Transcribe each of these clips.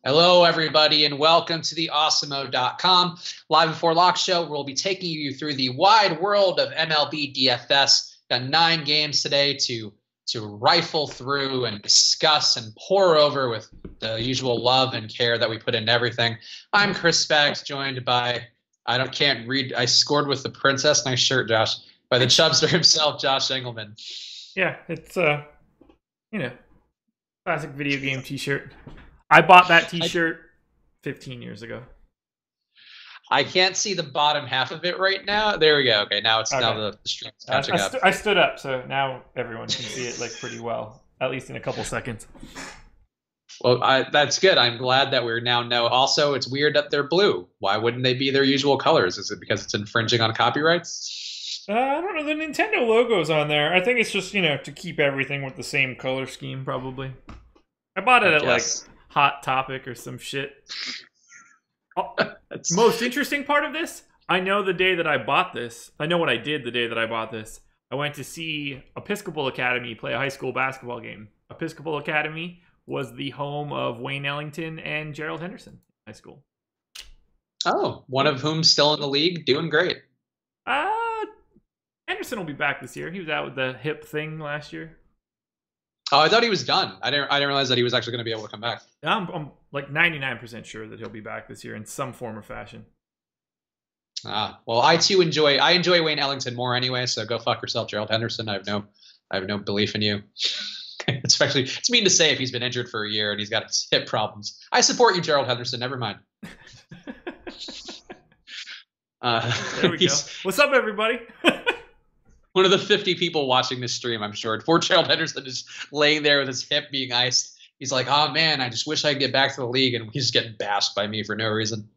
Hello, everybody, and welcome to the Awesemo.com Live Before Lock show. We'll be taking you through the wide world of MLB DFS. Got 9 games today to rifle through and discuss and pour over with the usual love and care that we put into everything. I'm Chris Spags, joined by, can't read, I scored with the Princess. Nice shirt, Josh. By the Chubster himself, Josh Engelman. Yeah, it's, classic video game t-shirt. I bought that t-shirt 15 years ago. I can't see the bottom half of it right now. There we go. Okay, now the stream's catching up. I stood up, so now everyone can see it pretty well, at least in a couple seconds. Well, that's good. I'm glad that we now know. Also, it's weird that they're blue. Why wouldn't they be their usual colors? Is it because it's infringing on copyrights? I don't know. The Nintendo logo's on there. I think it's just, to keep everything with the same color scheme, probably. I bought it at, Hot Topic or some shit. Most interesting part of this, I know the day that I bought this. I know what I did the day that I bought this. I went to see Episcopal Academy play a high school basketball game. Episcopal Academy was the home of Wayne Ellington and Gerald Henderson High School. Oh, one of whom still in the league, doing great. Henderson will be back this year. He was out with the hip thing last year. Oh, I thought he was done. I didn't realize that he was actually going to be able to come back. I'm like 99% sure that he'll be back this year in some form or fashion. Well, I enjoy Wayne Ellington more anyway. So go fuck yourself, Gerald Henderson. I have no belief in you. Especially, it's mean to say if he's been injured for a year and he's got hip problems. I support you, Gerald Henderson. Never mind. There we go. What's up, everybody? One of the 50 people watching this stream, I'm sure. Poor Gerald Henderson is laying there with his hip being iced. He's like, oh, man, I just wish I could get back to the league. And he's getting bashed by me for no reason.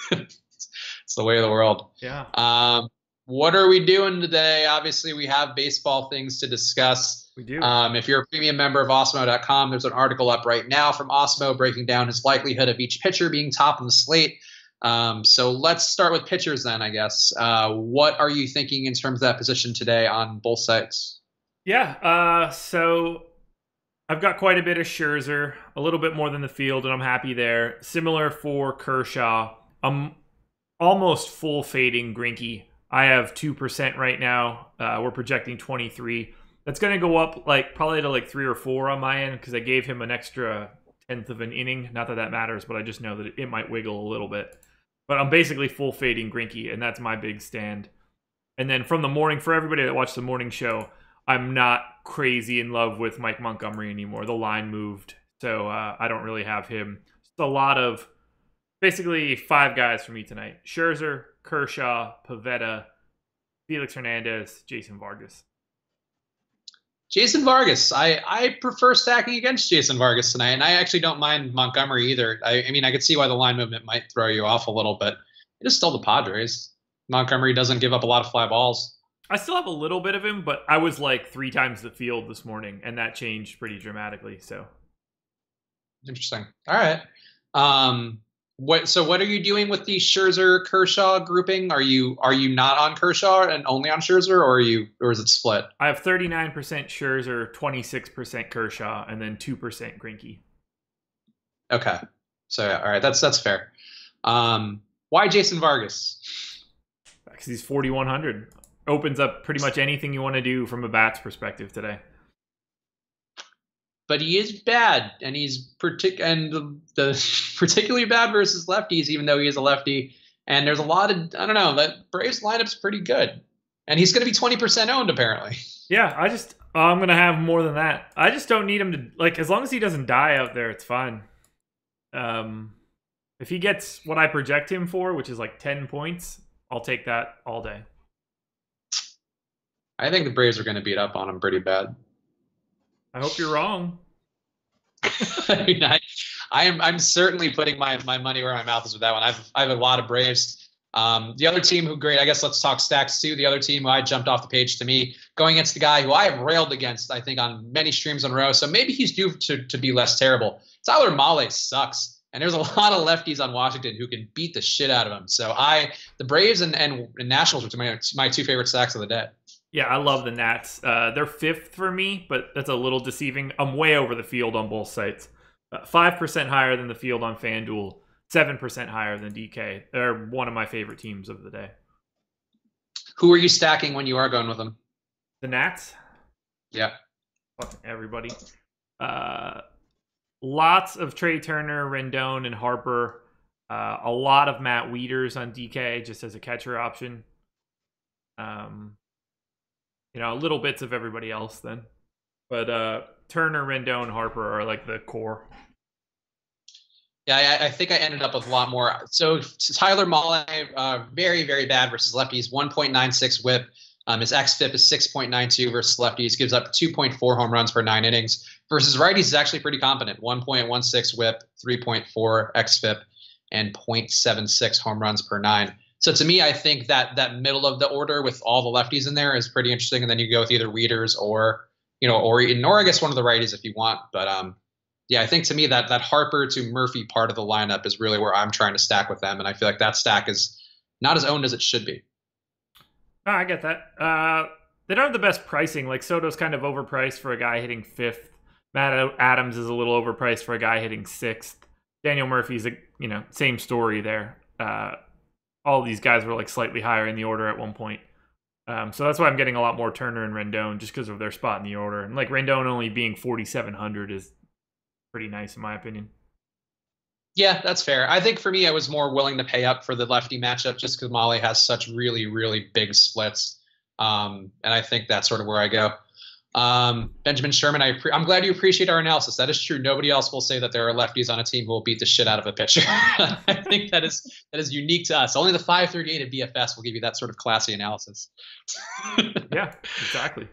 It's the way of the world. Yeah. What are we doing today? Obviously, we have baseball things to discuss. We do. If you're a premium member of Awesemo.com, there's an article up right now from Awesemo breaking down his likelihood of each pitcher being top of the slate. So let's start with pitchers then, I guess. What are you thinking in terms of that position today on both sides? Yeah, so I've got quite a bit of Scherzer, a little bit more than the field, and I'm happy there. Similar for Kershaw. I'm almost full fading Greinke. I have 2% right now. We're projecting 23. That's going to go up probably to 3 or 4 on my end because I gave him an extra 1/10 of an inning. Not that that matters, but I just know that it might wiggle a little bit. But I'm basically full fading Greinke, and that's my big stand. And then from the morning, for everybody that watched the morning show, I'm not crazy in love with Mike Montgomery anymore. The line moved, so I don't really have him. Just a lot of, basically 5 guys for me tonight. Scherzer, Kershaw, Pivetta, Felix Hernandez, Jason Vargas. Jason Vargas. I prefer stacking against Jason Vargas tonight, and I actually don't mind Montgomery either. I mean, I could see why the line movement might throw you off a little, but it is still the Padres. Montgomery doesn't give up a lot of fly balls. I still have a little bit of him, but I was 3 times the field this morning, and that changed pretty dramatically. So interesting. All right. What are you doing with the Scherzer Kershaw grouping? Are you not on Kershaw and only on Scherzer, or is it split? I have 39% Scherzer, 26% Kershaw, and then 2% Greinke. Okay. So all right, that's fair. Why Jason Vargas? Because he's 4,100. Opens up pretty much anything you want to do from a bat's perspective today. But he is bad, and he's particularly bad versus lefties, even though he is a lefty. And there's a lot of, I don't know, that Braves lineup's pretty good. And he's going to be 20% owned, apparently. Yeah, I'm going to have more than that. I just don't need him to, as long as he doesn't die out there, it's fine. If he gets what I project him for, which is 10 points, I'll take that all day. I think the Braves are going to beat up on him pretty bad. I hope you're wrong. I mean, I'm certainly putting my money where my mouth is with that one. I have a lot of Braves. The other team who great, I guess let's talk stacks too. The other team who I jumped off the page to me, going against the guy who I have railed against, I think, on many streams in a row. So maybe he's due to be less terrible. Tyler Mahle sucks. And there's a lot of lefties on Washington who can beat the shit out of him. So the Braves and Nationals are my 2 favorite stacks of the day. Yeah, I love the Nats. They're fifth for me, but that's a little deceiving. I'm way over the field on both sites. 5% higher than the field on FanDuel, 7% higher than DK. They're one of my favorite teams of the day. Who are you stacking when you are going with them? The Nats? Yeah. Fucking everybody. Lots of Trey Turner, Rendon, and Harper. A lot of Matt Wieters on DK just as a catcher option. Little bits of everybody else then. But Turner, Rendon, Harper are like the core. Yeah, I think I ended up with a lot more. So Tyler Mahle, very, very bad versus lefties, 1.96 whip. His xFIP is 6.92 versus lefties, gives up 2.4 home runs per 9 innings. Versus righties is actually pretty competent, 1.16 whip, 3.4 xFIP, and 0.76 home runs per 9. So to me, I think that middle of the order with all the lefties in there is pretty interesting. And then you go with either Wieters or Eaton, or I guess one of the righties if you want. But yeah, I think to me that Harper to Murphy part of the lineup is really where I'm trying to stack with them. And I feel like that stack is not as owned as it should be. Oh, I get that. They don't have the best pricing. Like Soto's kind of overpriced for a guy hitting fifth. Matt Adams is a little overpriced for a guy hitting sixth. Daniel Murphy's same story there. All these guys were like slightly higher in the order at one point. So that's why I'm getting a lot more Turner and Rendon just because of their spot in the order. And like Rendon only being 4,700 is pretty nice in my opinion. Yeah, that's fair. I think for me, I was more willing to pay up for the lefty matchup just because Mahle has such really, really big splits. And I think that's sort of where I go. Benjamin Sherman, I'm glad you appreciate our analysis. That is true. Nobody else will say that there are lefties on a team who will beat the shit out of a pitcher. I think that is unique to us. Only the 538 at BFS will give you that sort of classy analysis. Yeah, exactly.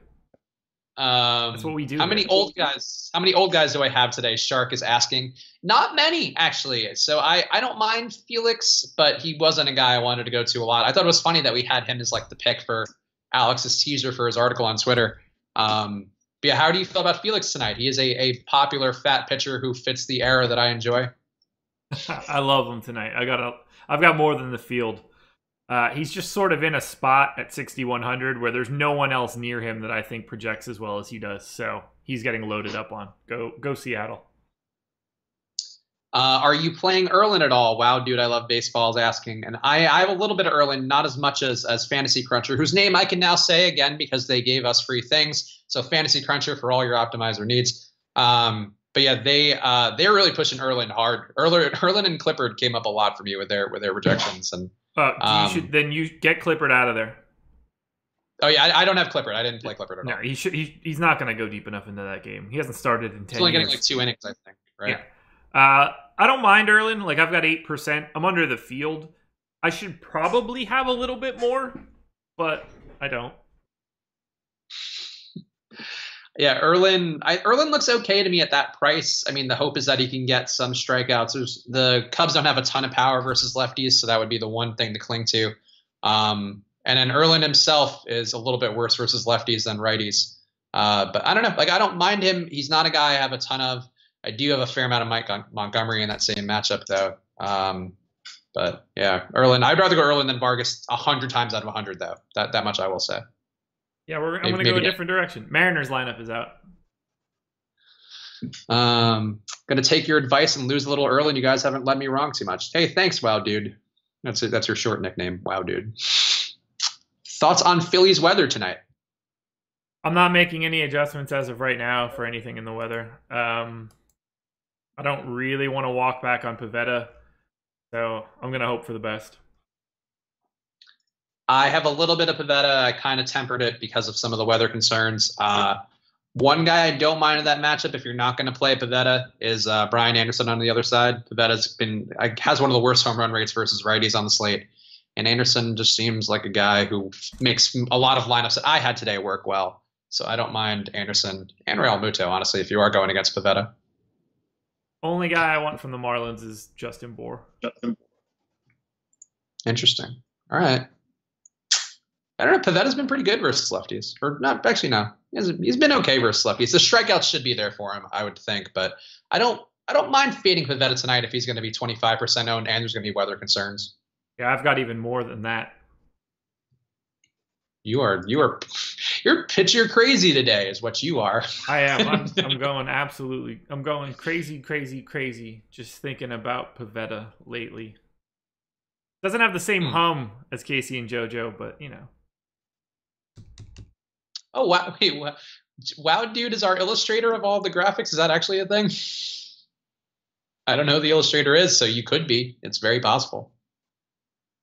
That's what we do. How many old guys do I have today? Shark is asking. Not many, actually. So I don't mind Felix, but he wasn't a guy I wanted to go to a lot. I thought it was funny that we had him as like the pick for Alex's teaser for his article on Twitter. But yeah, how do you feel about Felix tonight? He is a popular fat pitcher who fits the era that I enjoy. I love him tonight. I've got more than the field. He's just sort of in a spot at 6,100 where there's no one else near him that I think projects as well as he does. So he's getting loaded up on. Go Seattle. Are you playing Erlin at all? Wow, dude, I love baseball is asking. And I have a little bit of Erlin, not as much as Fantasy Cruncher, whose name I can now say again because they gave us free things. So Fantasy Cruncher for all your optimizer needs. But yeah, they're really pushing Erlin hard. Erlin and Clippard came up a lot for me with their rejections. And you get Clippard out of there. Oh yeah, I don't have Clippard. I didn't play Clippard at all. No, he's not going to go deep enough into that game. He hasn't started in 10 years. He's only getting like 2 innings, I think. Right. Yeah. I don't mind Erlin. Like I've got 8%. I'm under the field. I should probably have a little bit more, but I don't. Yeah, Erlin looks okay to me at that price. I mean, the hope is that he can get some strikeouts. The Cubs don't have a ton of power versus lefties, so that would be the one thing to cling to. And then Erlin himself is a little bit worse versus lefties than righties. But I don't know. Like I don't mind him. He's not a guy I have a ton of. I do have a fair amount of Mike Montgomery in that same matchup, though. But yeah, Erlin. I'd rather go Erlin than Vargas 100 times out of 100, though. That much I will say. Yeah, I'm going to go a different direction. Mariners lineup is out. Going to take your advice and lose a little Erlin. You guys haven't led me wrong too much. Hey, thanks, Wow Dude. That's your short nickname, Wow Dude. Thoughts on Phillies weather tonight? I'm not making any adjustments as of right now for anything in the weather. I don't really want to walk back on Pivetta, so I'm going to hope for the best. I have a little bit of Pivetta. I kind of tempered it because of some of the weather concerns. One guy I don't mind in that matchup, if you're not going to play Pivetta, is Brian Anderson on the other side. Pivetta's has one of the worst home run rates versus righties on the slate. And Anderson just seems like a guy who makes a lot of lineups that I had today work well. So I don't mind Anderson and Real Muto, honestly, if you are going against Pivetta. Only guy I want from the Marlins is Justin Bour. Interesting. All right. I don't know. Pavetta's been pretty good versus lefties. Or not, actually, no. He's been okay versus lefties. The strikeouts should be there for him, I would think. But I don't mind fading Pivetta tonight if he's going to be 25% owned and there's going to be weather concerns. Yeah, I've got even more than that. you're pitcher crazy today, is what you are. I am. I'm going absolutely. I'm going crazy, crazy, crazy. Just thinking about Pavetta lately. Doesn't have the same hum as Casey and JoJo, but you know. Oh wow! Wait, wow, dude is our illustrator of all the graphics. Is that actually a thing? I don't know who the illustrator is, so you could be. It's very possible.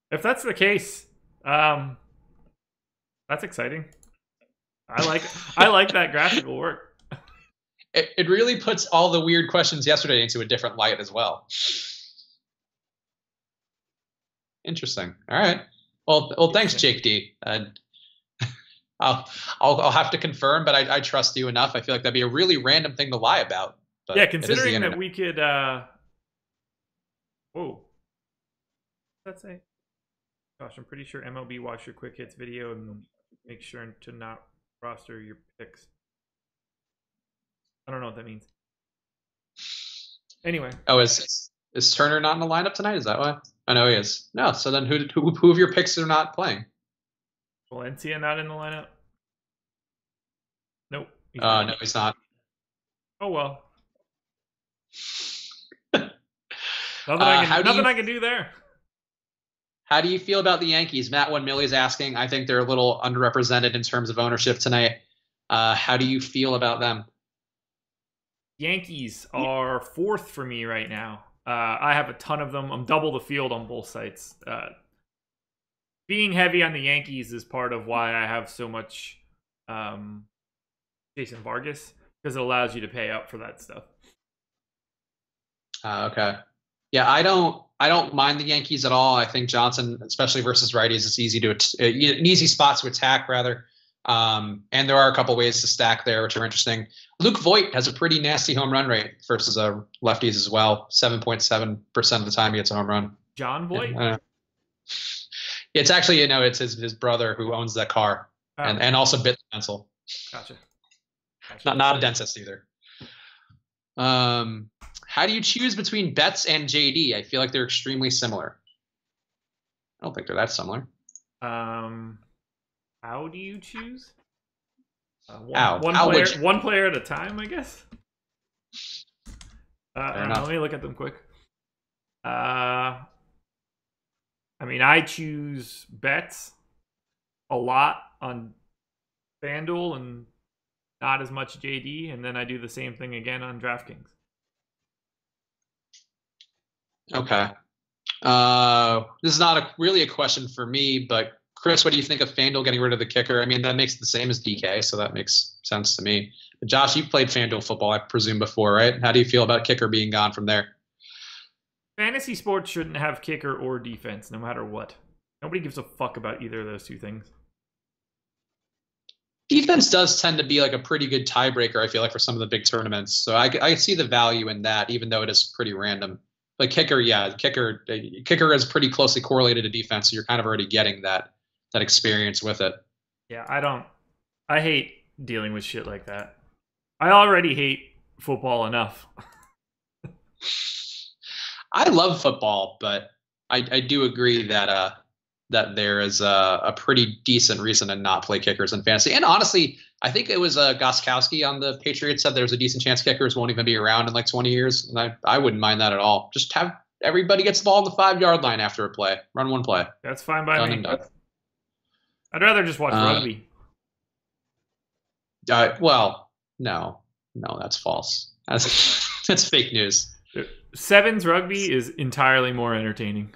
If that's the case, that's exciting. I like that graphical work. It really puts all the weird questions yesterday into a different light as well. Interesting. All right. Well, thanks, Jake D. I'll have to confirm, but I trust you enough. I feel like that'd be a really random thing to lie about. But yeah, considering that we could. Whoa. What's that say? Gosh, I'm pretty sure MLB watch your quick hits video and make sure to not roster your picks. I don't know what that means. Anyway. Oh, is Turner not in the lineup tonight? Is that why? I know he is. No, so then who of your picks are not playing? Valencia not in the lineup? Nope. No, he's not. Oh well. nothing I can do there. How do you feel about the Yankees? Matt One is asking. I think they're a little underrepresented in terms of ownership tonight. How do you feel about them? Yankees are fourth for me right now. I have a ton of them. I'm double the field on both sites. Being heavy on the Yankees is part of why I have so much Jason Vargas, because it allows you to pay up for that stuff. Okay. Yeah, I don't mind the Yankees at all. I think Johnson, especially versus righties, it's an easy spot to attack rather. And there are a couple ways to stack there, which are interesting. Luke Voit has a pretty nasty home run rate versus lefties as well. 7.7% of the time he gets a home run. John Voit? It's actually, it's his brother who owns that car and also bit the pencil. Gotcha. Not a dentist either. How do you choose between Betts and JD? I feel like they're extremely similar. I don't think they're that similar. How do you choose? One player at a time, I guess. Let me look at them quick. I choose Betts a lot on FanDuel and not as much JD, and then I do the same thing again on DraftKings. Okay. This is not really a question for me, but Chris, what do you think of FanDuel getting rid of the kicker? I mean, that makes it the same as DK, so that makes sense to me. But Josh, you've played FanDuel football, I presume, before, right? How do you feel about kicker being gone from there? Fantasy sports shouldn't have kicker or defense, no matter what. Nobody gives a fuck about either of those two things. Defense does tend to be like a pretty good tiebreaker, I feel like, for some of the big tournaments. So I see the value in that, even though it is pretty random. But kicker is pretty closely correlated to defense, so you're kind of already getting that experience with it. Yeah, I hate dealing with shit like that. I already hate football enough. I love football, but I do agree that there is a pretty decent reason to not play kickers in fantasy. And honestly, I think it was Gostkowski on the Patriots said there's a decent chance kickers won't even be around in like 20 years. And I wouldn't mind that at all. Just have everybody gets the ball on the 5-yard line after a play. Run one play. That's fine by me. I'd rather just watch rugby. Well, no, that's false. That's fake news. Sevens rugby is entirely more entertaining.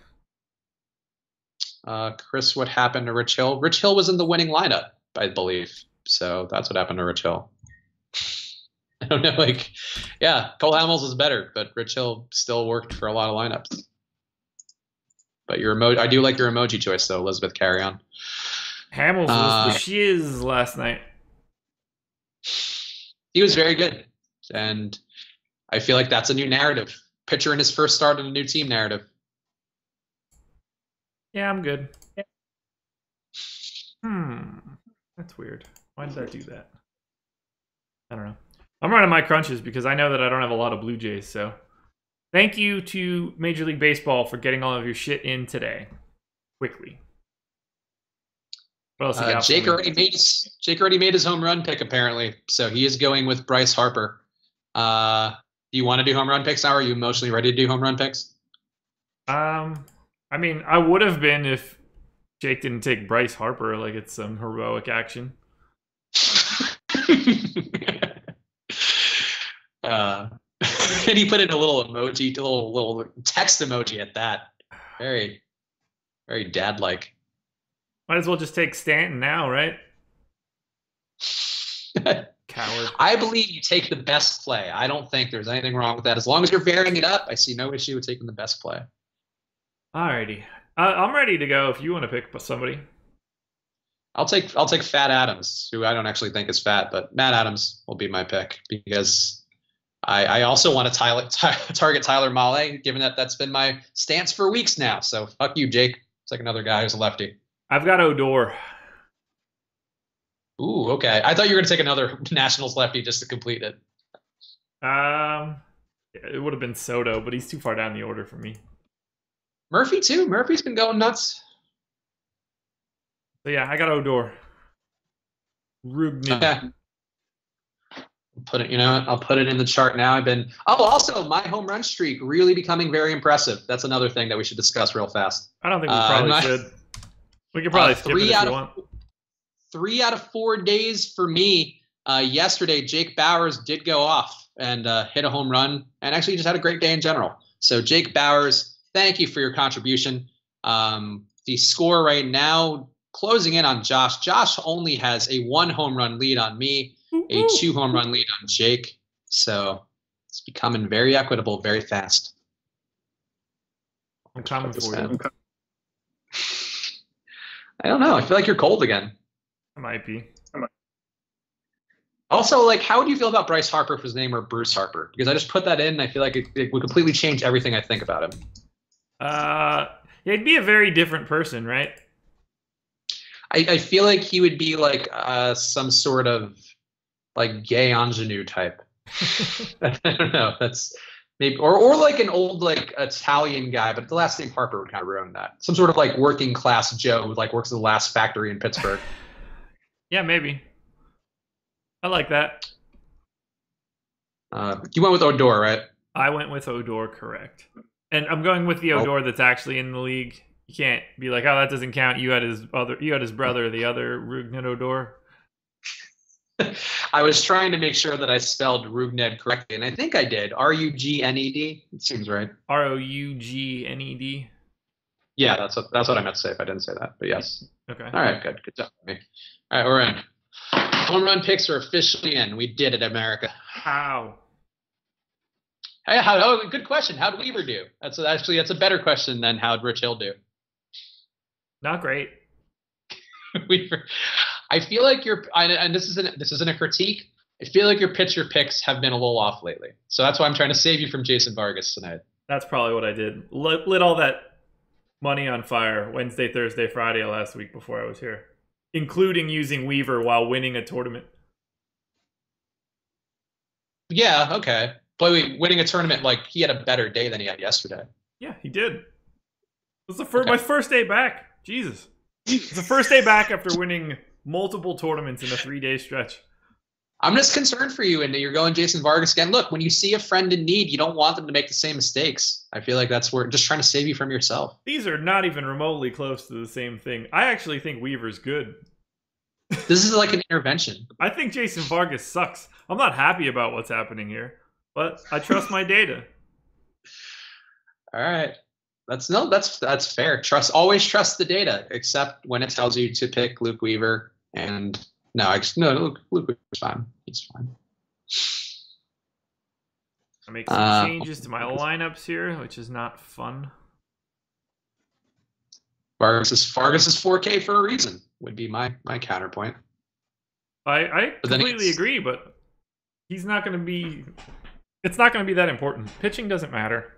Chris, what happened to Rich Hill? Rich Hill was in the winning lineup, I believe. So that's what happened to Rich Hill. I don't know, Cole Hamels was better, but Rich Hill still worked for a lot of lineups. But I do like your emoji choice, though, Elizabeth. Carry on. Hamels was the shiz last night. He was very good, and I feel like that's a new narrative. Pitcher in his first start in a new team narrative. Yeah, I'm good. That's weird. Why did I do that? I don't know. I'm running my crunches because I know that I don't have a lot of Blue Jays, so thank you to Major League Baseball for getting all of your shit in today. Quickly. What else you got? Jake already made his home run pick apparently, so he is going with Bryce Harper. Do you want to do home run picks now? Or are you emotionally ready to do home run picks? I mean, I would have been if Jake didn't take Bryce Harper like it's some heroic action. And he put in a little emoji, a little text emoji at that. Very, very dad-like. Might as well just take Stanton now, right? Coward. I believe you take the best play. I don't think there's anything wrong with that. As long as you're varying it up, I see no issue with taking the best play. Alrighty. I'm ready to go if you want to pick somebody. I'll take Fat Adams, who I don't actually think is fat, but Matt Adams will be my pick because I also want to target Tyler Mahle, given that that's been my stance for weeks now. So fuck you, Jake. It's like another guy who's a lefty. I've got Odor. Ooh, okay. I thought you were going to take another Nationals lefty just to complete it. It would have been Soto, but he's too far down the order for me. Murphy too. Murphy's been going nuts. So yeah, I got Odor. Rugnin. Okay. I'll put it in the chart now. Also my home run streak really becoming very impressive. That's another thing that we should discuss real fast. I don't think we probably should. We could probably skip it if you want. 3 out of 4 days for me. Yesterday, Jake Bauers did go off and hit a home run, and actually just had a great day in general. So Jake Bauers, thank you for your contribution. The score right now, closing in on Josh. Josh only has a 1 home run lead on me, a 2 home run lead on Jake. So it's becoming very equitable very fast. I'm coming for you. I don't know. I feel like you're cold again. I might be. Also, how would you feel about Bryce Harper if his name were Bruce Harper? Because I just put that in, and I feel like it would completely change everything I think about him. He'd be a very different person, right? I feel like he would be some sort of gay ingenue type. I don't know. That's maybe or an old Italian guy, but the last name Harper would kind of ruin that. Some sort of working class Joe who works at the last factory in Pittsburgh. Yeah, maybe. I like that. You went with Odor, right? I went with Odor, correct. And I'm going with the Odor that's actually in the league. You can't be like, oh, that doesn't count. You had his brother, the other Rugnet Odor. I was trying to make sure that I spelled Rugned correctly, and I think I did. Rugned? It seems right. Rougned. Yeah, that's what I meant to say if I didn't say that. But yes. Okay. All right, good job. All right, we're in. Home run picks are officially in. We did it, America. How? Hey, good question. How'd Weaver do? That's a better question than how'd Rich Hill do. Not great. Weaver. I feel like and this isn't a critique. I feel like your pitcher picks have been a little off lately. So that's why I'm trying to save you from Jason Vargas tonight. That's probably what I did. Lit all that money on fire Wednesday, Thursday, Friday last week before I was here, including using Weaver while winning a tournament. Yeah, okay. But winning a tournament, he had a better day than he had yesterday. Yeah, he did. It was my first day back. Jesus. It's the first day back after winning multiple tournaments in a 3-day stretch. I'm just concerned for you, and you're going Jason Vargas again. Look, when you see a friend in need, you don't want them to make the same mistakes. I feel like that's where just trying to save you from yourself. These are not even remotely close to the same thing. I actually think Weaver's good. This is like an intervention. I think Jason Vargas sucks. I'm not happy about what's happening here, but I trust my data. All right. That's fair. Always trust the data, except when it tells you to pick Luke Weaver. And Luke Weaver's fine. He's fine. I make some changes to my lineups here, which is not fun. Vargas is 4K for a reason, would be my counterpoint. I completely agree, but he's not going to be. It's not going to be that important. Pitching doesn't matter.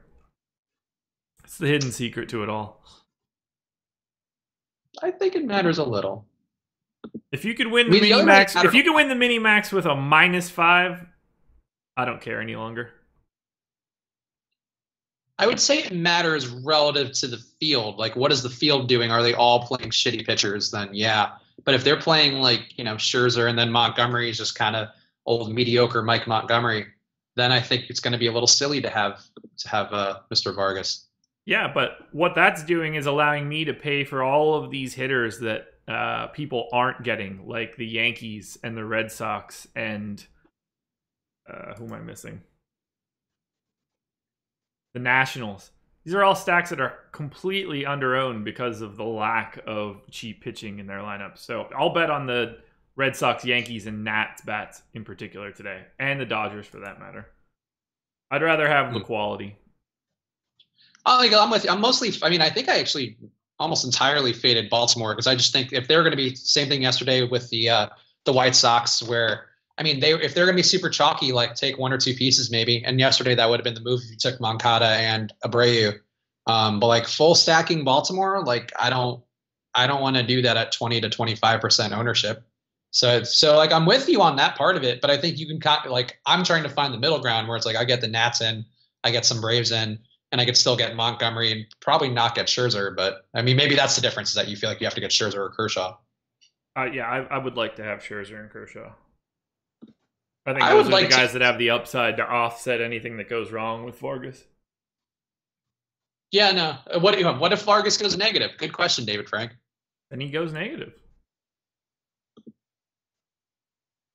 It's the hidden secret to it all. I think it matters a little. If you could win the mini max, if you could win the mini max with a -5, I don't care any longer. I would say it matters relative to the field. What is the field doing? Are they all playing shitty pitchers? Then yeah. But if they're playing like, Scherzer and then Montgomery is just kind of old mediocre Mike Montgomery, then I think it's going to be a little silly to have Mr. Vargas. Yeah, but what that's doing is allowing me to pay for all of these hitters that people aren't getting, like the Yankees and the Red Sox and who am I missing? The Nationals. These are all stacks that are completely under-owned because of the lack of cheap pitching in their lineup. So I'll bet on the Red Sox, Yankees, and Nats bats in particular today, and the Dodgers for that matter. I'd rather have the quality. I'm with you. I think I actually almost entirely faded Baltimore because I just think if they're going to be same thing yesterday with the White Sox, where if they're going to be super chalky, like take one or two pieces maybe. And yesterday that would have been the move if you took Moncada and Abreu. But like full stacking Baltimore, like I don't want to do that at 20 to 25% ownership. So like I'm with you on that part of it, but I think you can I'm trying to find the middle ground where it's like I get the Nats in, I get some Braves in, and I could still get Montgomery and probably not get Scherzer. But maybe that's the difference is that you feel like you have to get Scherzer or Kershaw. Yeah, I would like to have Scherzer and Kershaw. I think those are the guys that have the upside to offset anything that goes wrong with Vargas. Yeah, no. What if Vargas goes negative? Good question, David Frank. Then he goes negative.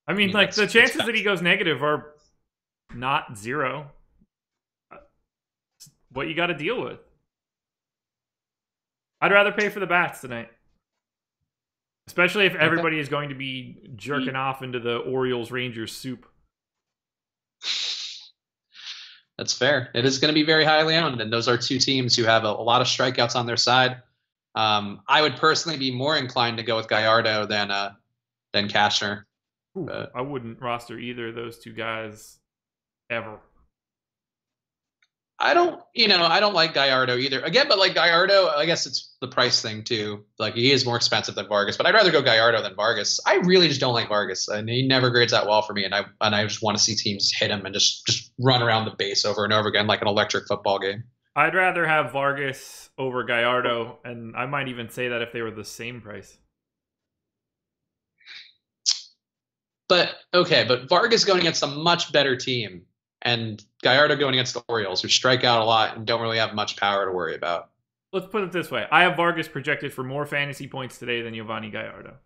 The chances that he goes negative are not zero. It's what you got to deal with. I'd rather pay for the bats tonight. Especially if everybody is going to be jerking off into the Orioles-Rangers soup. That's fair. It is going to be very highly owned, and those are two teams who have a lot of strikeouts on their side. I would personally be more inclined to go with Gallardo than Cashner. I wouldn't roster either of those two guys ever. I don't like Gallardo either. Again, but like Gallardo, I guess it's the price thing too. Like he is more expensive than Vargas, but I'd rather go Gallardo than Vargas. I really just don't like Vargas, and he never grades that well for me. And I just want to see teams hit him and just run around the base over and over again like an electric football game. I'd rather have Vargas over Gallardo, and I might even say that if they were the same price. But Vargas going against a much better team, and Gallardo going against the Orioles, who strike out a lot and don't really have much power to worry about. Let's put it this way. I have Vargas projected for more fantasy points today than Giovanni Gallardo.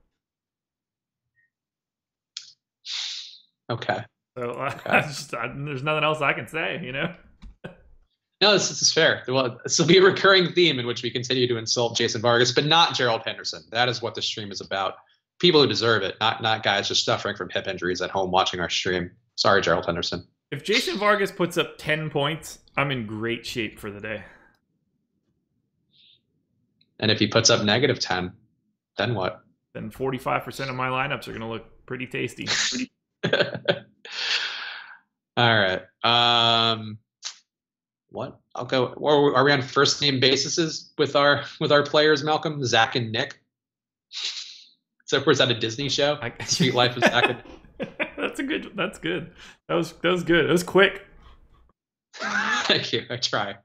Okay. So there's nothing else I can say, No, this is fair. Well, this will be a recurring theme in which we continue to insult Jason Vargas, but not Gerald Henderson. That is what the stream is about. People who deserve it, not guys just suffering from hip injuries at home watching our stream. Sorry, Gerald Henderson. If Jason Vargas puts up 10 points, I'm in great shape for the day. And if he puts up negative 10, then what? Then 45% of my lineups are going to look pretty tasty. All right. What? I'll go. Are we on first name bases with our players, Malcolm, Zach and Nick? So was that a Disney show? Sweet Life of Zach and That's good. That was good. It was quick. Thank you. I try.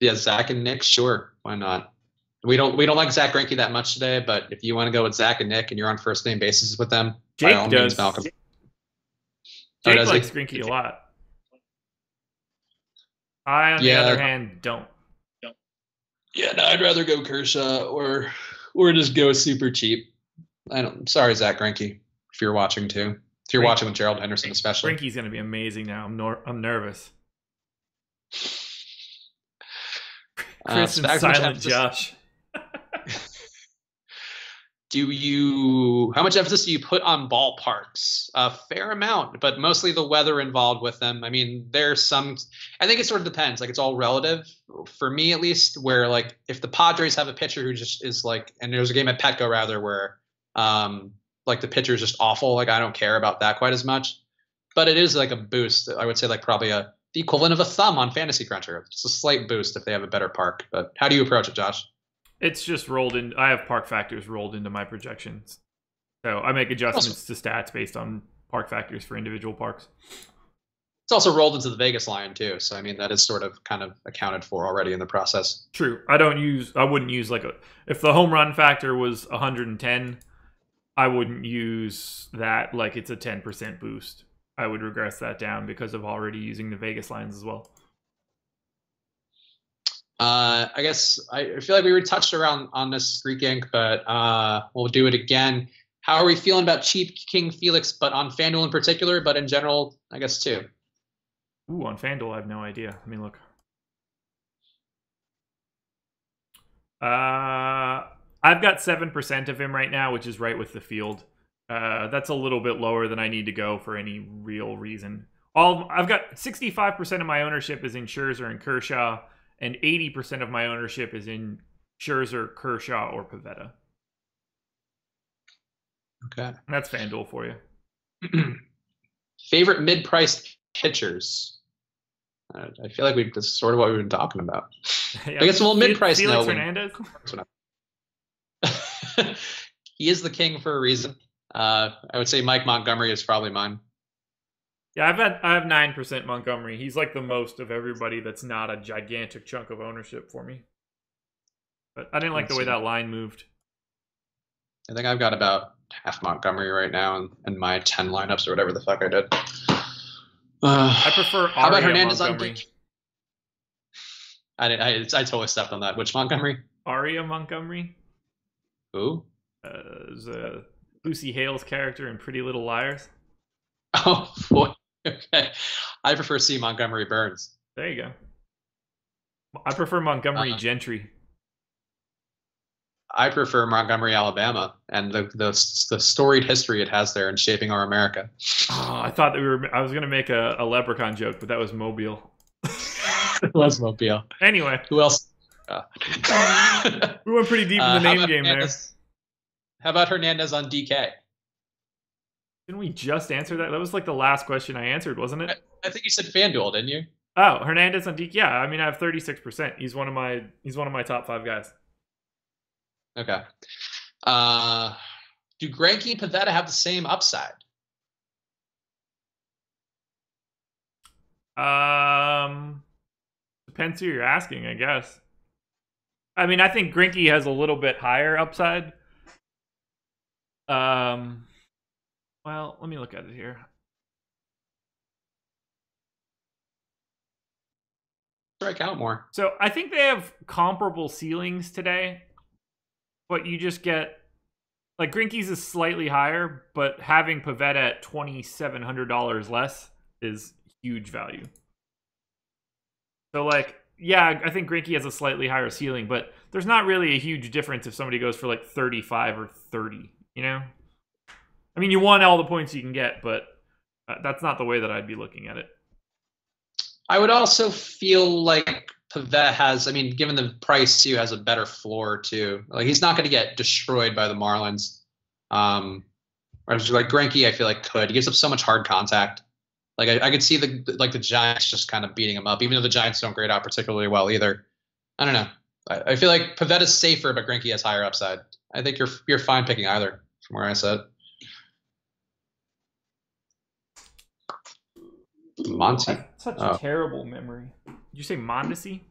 Yeah, Zach and Nick, sure. Why not? We don't like Zach Greinke that much today, but if you want to go with Zach and Nick and you're on first name basis with them, Jake by all does. means, Malcolm. Jake likes Greinke a lot. I, on the other hand, don't. Yeah, no, I'd rather go Kershaw or just go super cheap. I'm sorry, Zach Greinke, if you're watching too. If you're watching with Gerald Henderson, especially. Greinke's going to be amazing now. I'm nervous. Chris and Silent Josh. How much emphasis do you put on ballparks? A fair amount, but mostly the weather involved with them. I think it sort of depends. Like it's all relative for me, at least, where like if the Padres have a pitcher who just is like, and there's a game at Petco rather where like the pitcher is just awful. Like I don't care about that quite as much, but it is like a boost. I would say like probably the equivalent of a thumb on Fantasy Cruncher. It's a slight boost if they have a better park. But how do you approach it, Josh? It's just rolled in. I have park factors rolled into my projections. So I make adjustments to stats based on park factors for individual parks. It's also rolled into the Vegas line too, so I mean that is sort of kind of accounted for already in the process. True. I wouldn't use if the home run factor was 110, I wouldn't use that like it's a 10% boost. I would regress that down because of already using the Vegas lines as well. I guess I feel like we already touched around on this Greek Ink, but we'll do it again. How are we feeling about cheap King Felix, but on FanDuel in particular, but in general, I guess too? Ooh, on FanDuel, I have no idea. Let me look. I've got 7% of him right now, which is right with the field. That's a little bit lower than I need to go for any real reason. I've got 65% of my ownership is in Scherzer and Kershaw, and 80% of my ownership is in Scherzer, Kershaw, or Pivetta. Okay. And that's FanDuel for you. Favorite mid-priced pitchers? I feel like that's sort of what we've been talking about. Yeah, I guess a little mid-price Felix Hernandez? He is the king for a reason. I would say Mike Montgomery is probably mine. Yeah, I have 9% Montgomery. He's like the most of everybody that's not a gigantic chunk of ownership for me. But I didn't like the way that line moved. I think I've got about half Montgomery right now in my 10 lineups or whatever the fuck I did. I prefer how about Hernandez Montgomery. On I totally stepped on that. Which Montgomery? Arya Montgomery. Who? Is a Lucy Hale's character in Pretty Little Liars. Oh boy. Okay. I prefer C. Montgomery Burns. There you go. I prefer Montgomery Gentry. I prefer Montgomery, Alabama, and the storied history it has there in shaping our America. Oh, I thought that I was going to make a Leprechaun joke, but that was Mobile. It was Mobile. Anyway. Who else? We went pretty deep in the name game there. How about Hernandez on DK? Didn't we just answer that? That was like the last question I answered, wasn't it? I think you said FanDuel, didn't you? Oh, Hernandez on DK. Yeah, I mean I have 36%. He's one of my top 5 guys. Okay. Do Greinke and Pivetta have the same upside? Depends who you're asking, I guess. I mean, I think Greinke has a little bit higher upside. Well, let me look at it here. Strike out more. So I think they have comparable ceilings today, but you just get like Greinke's is slightly higher, but having Pivetta at $2,700 less is huge value. So like, yeah, I think Greinke has a slightly higher ceiling, but there's not really a huge difference if somebody goes for like 35 or 30, you know? I mean, you want all the points you can get, but that's not the way that I'd be looking at it. I would also feel like Pivetta has, I mean, given the price too, has a better floor too. Like he's not going to get destroyed by the Marlins. Whereas like Greinke, I feel like could. He gives up so much hard contact. Like I could see the Giants just kind of beating him up, even though the Giants don't grade out particularly well either. I don't know. I feel like Pavetta's safer, but Greinke has higher upside. I think you're fine picking either from where I sit. Monty. Such a terrible memory. Did you say Mondesi?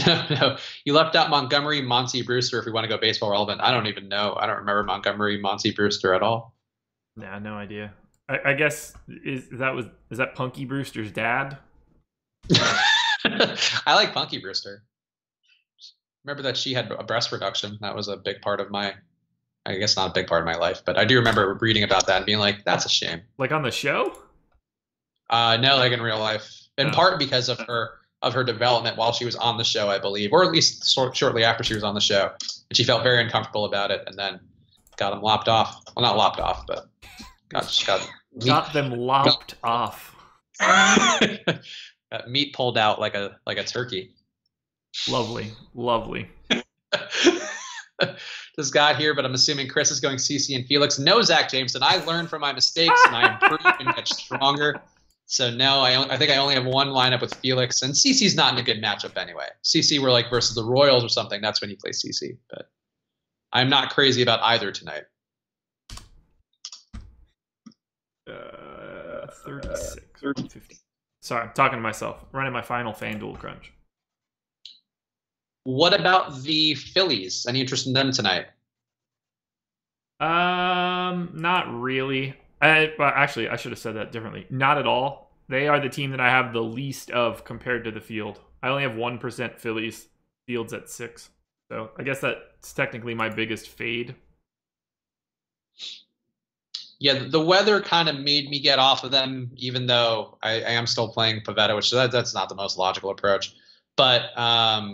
No. You left out Montgomery, Monty, Brewster. If we want to go baseball relevant, I don't even know. I don't remember Montgomery, Monty, Brewster at all. Nah, no idea. I guess is that Punky Brewster's dad? I like Punky Brewster. Remember that she had a breast reduction. That was a big part of my, I guess not a big part of my life, but I do remember reading about that and being like, that's a shame. Like on the show? No, like in real life. In part because of her development while she was on the show, I believe, or at least shortly after she was on the show. And she felt very uncomfortable about it, and then got them lopped off. Well, not lopped off, but got them lopped off. Got meat pulled out like a turkey. Lovely. This guy here, but I'm assuming Chris is going CC and Felix. No, Zach Jameson. I learned from my mistakes, and I improve and get stronger. So no, I think I only have one lineup with Felix, and CC's not in a good matchup anyway. CC were like versus the Royals or something. That's when you play CC. But I'm not crazy about either tonight. 136, 150. Sorry, I'm talking to myself. Running my final FanDuel crunch. What about the Phillies? Any interest in them tonight? Not really. Actually, I should have said that differently. Not at all. They are the team that I have the least of compared to the field. I only have 1% Phillies. Field's at 6. So I guess that's technically my biggest fade. Yeah, the weather kind of made me get off of them, even though I am still playing Pavetta, which that's not the most logical approach. But I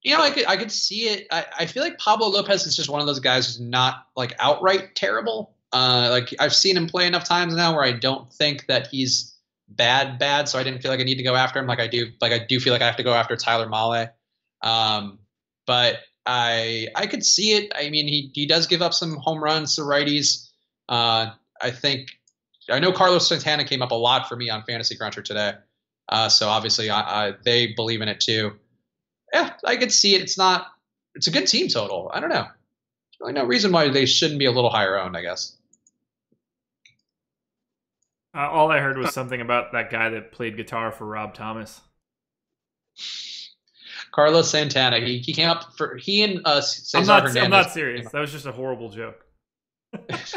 could see it. I feel like Pablo Lopez is just one of those guys who's not like outright terrible. Like I've seen him play enough times now where I don't think that he's bad. So I didn't feel like I need to go after him like I do. Like I do feel like I have to go after Tyler Mahle. But I could see it. I mean, he does give up some home runs to righties. I know Carlos Santana came up a lot for me on Fantasy Cruncher today. So obviously they believe in it too. Yeah, I could see it. It's a good team total. I don't know. There's really no reason why they shouldn't be a little higher owned, I guess. All I heard was something about that guy that played guitar for Rob Thomas. Carlos Santana. He came up for he and Cesar Hernandez. I'm not serious. That was just a horrible joke.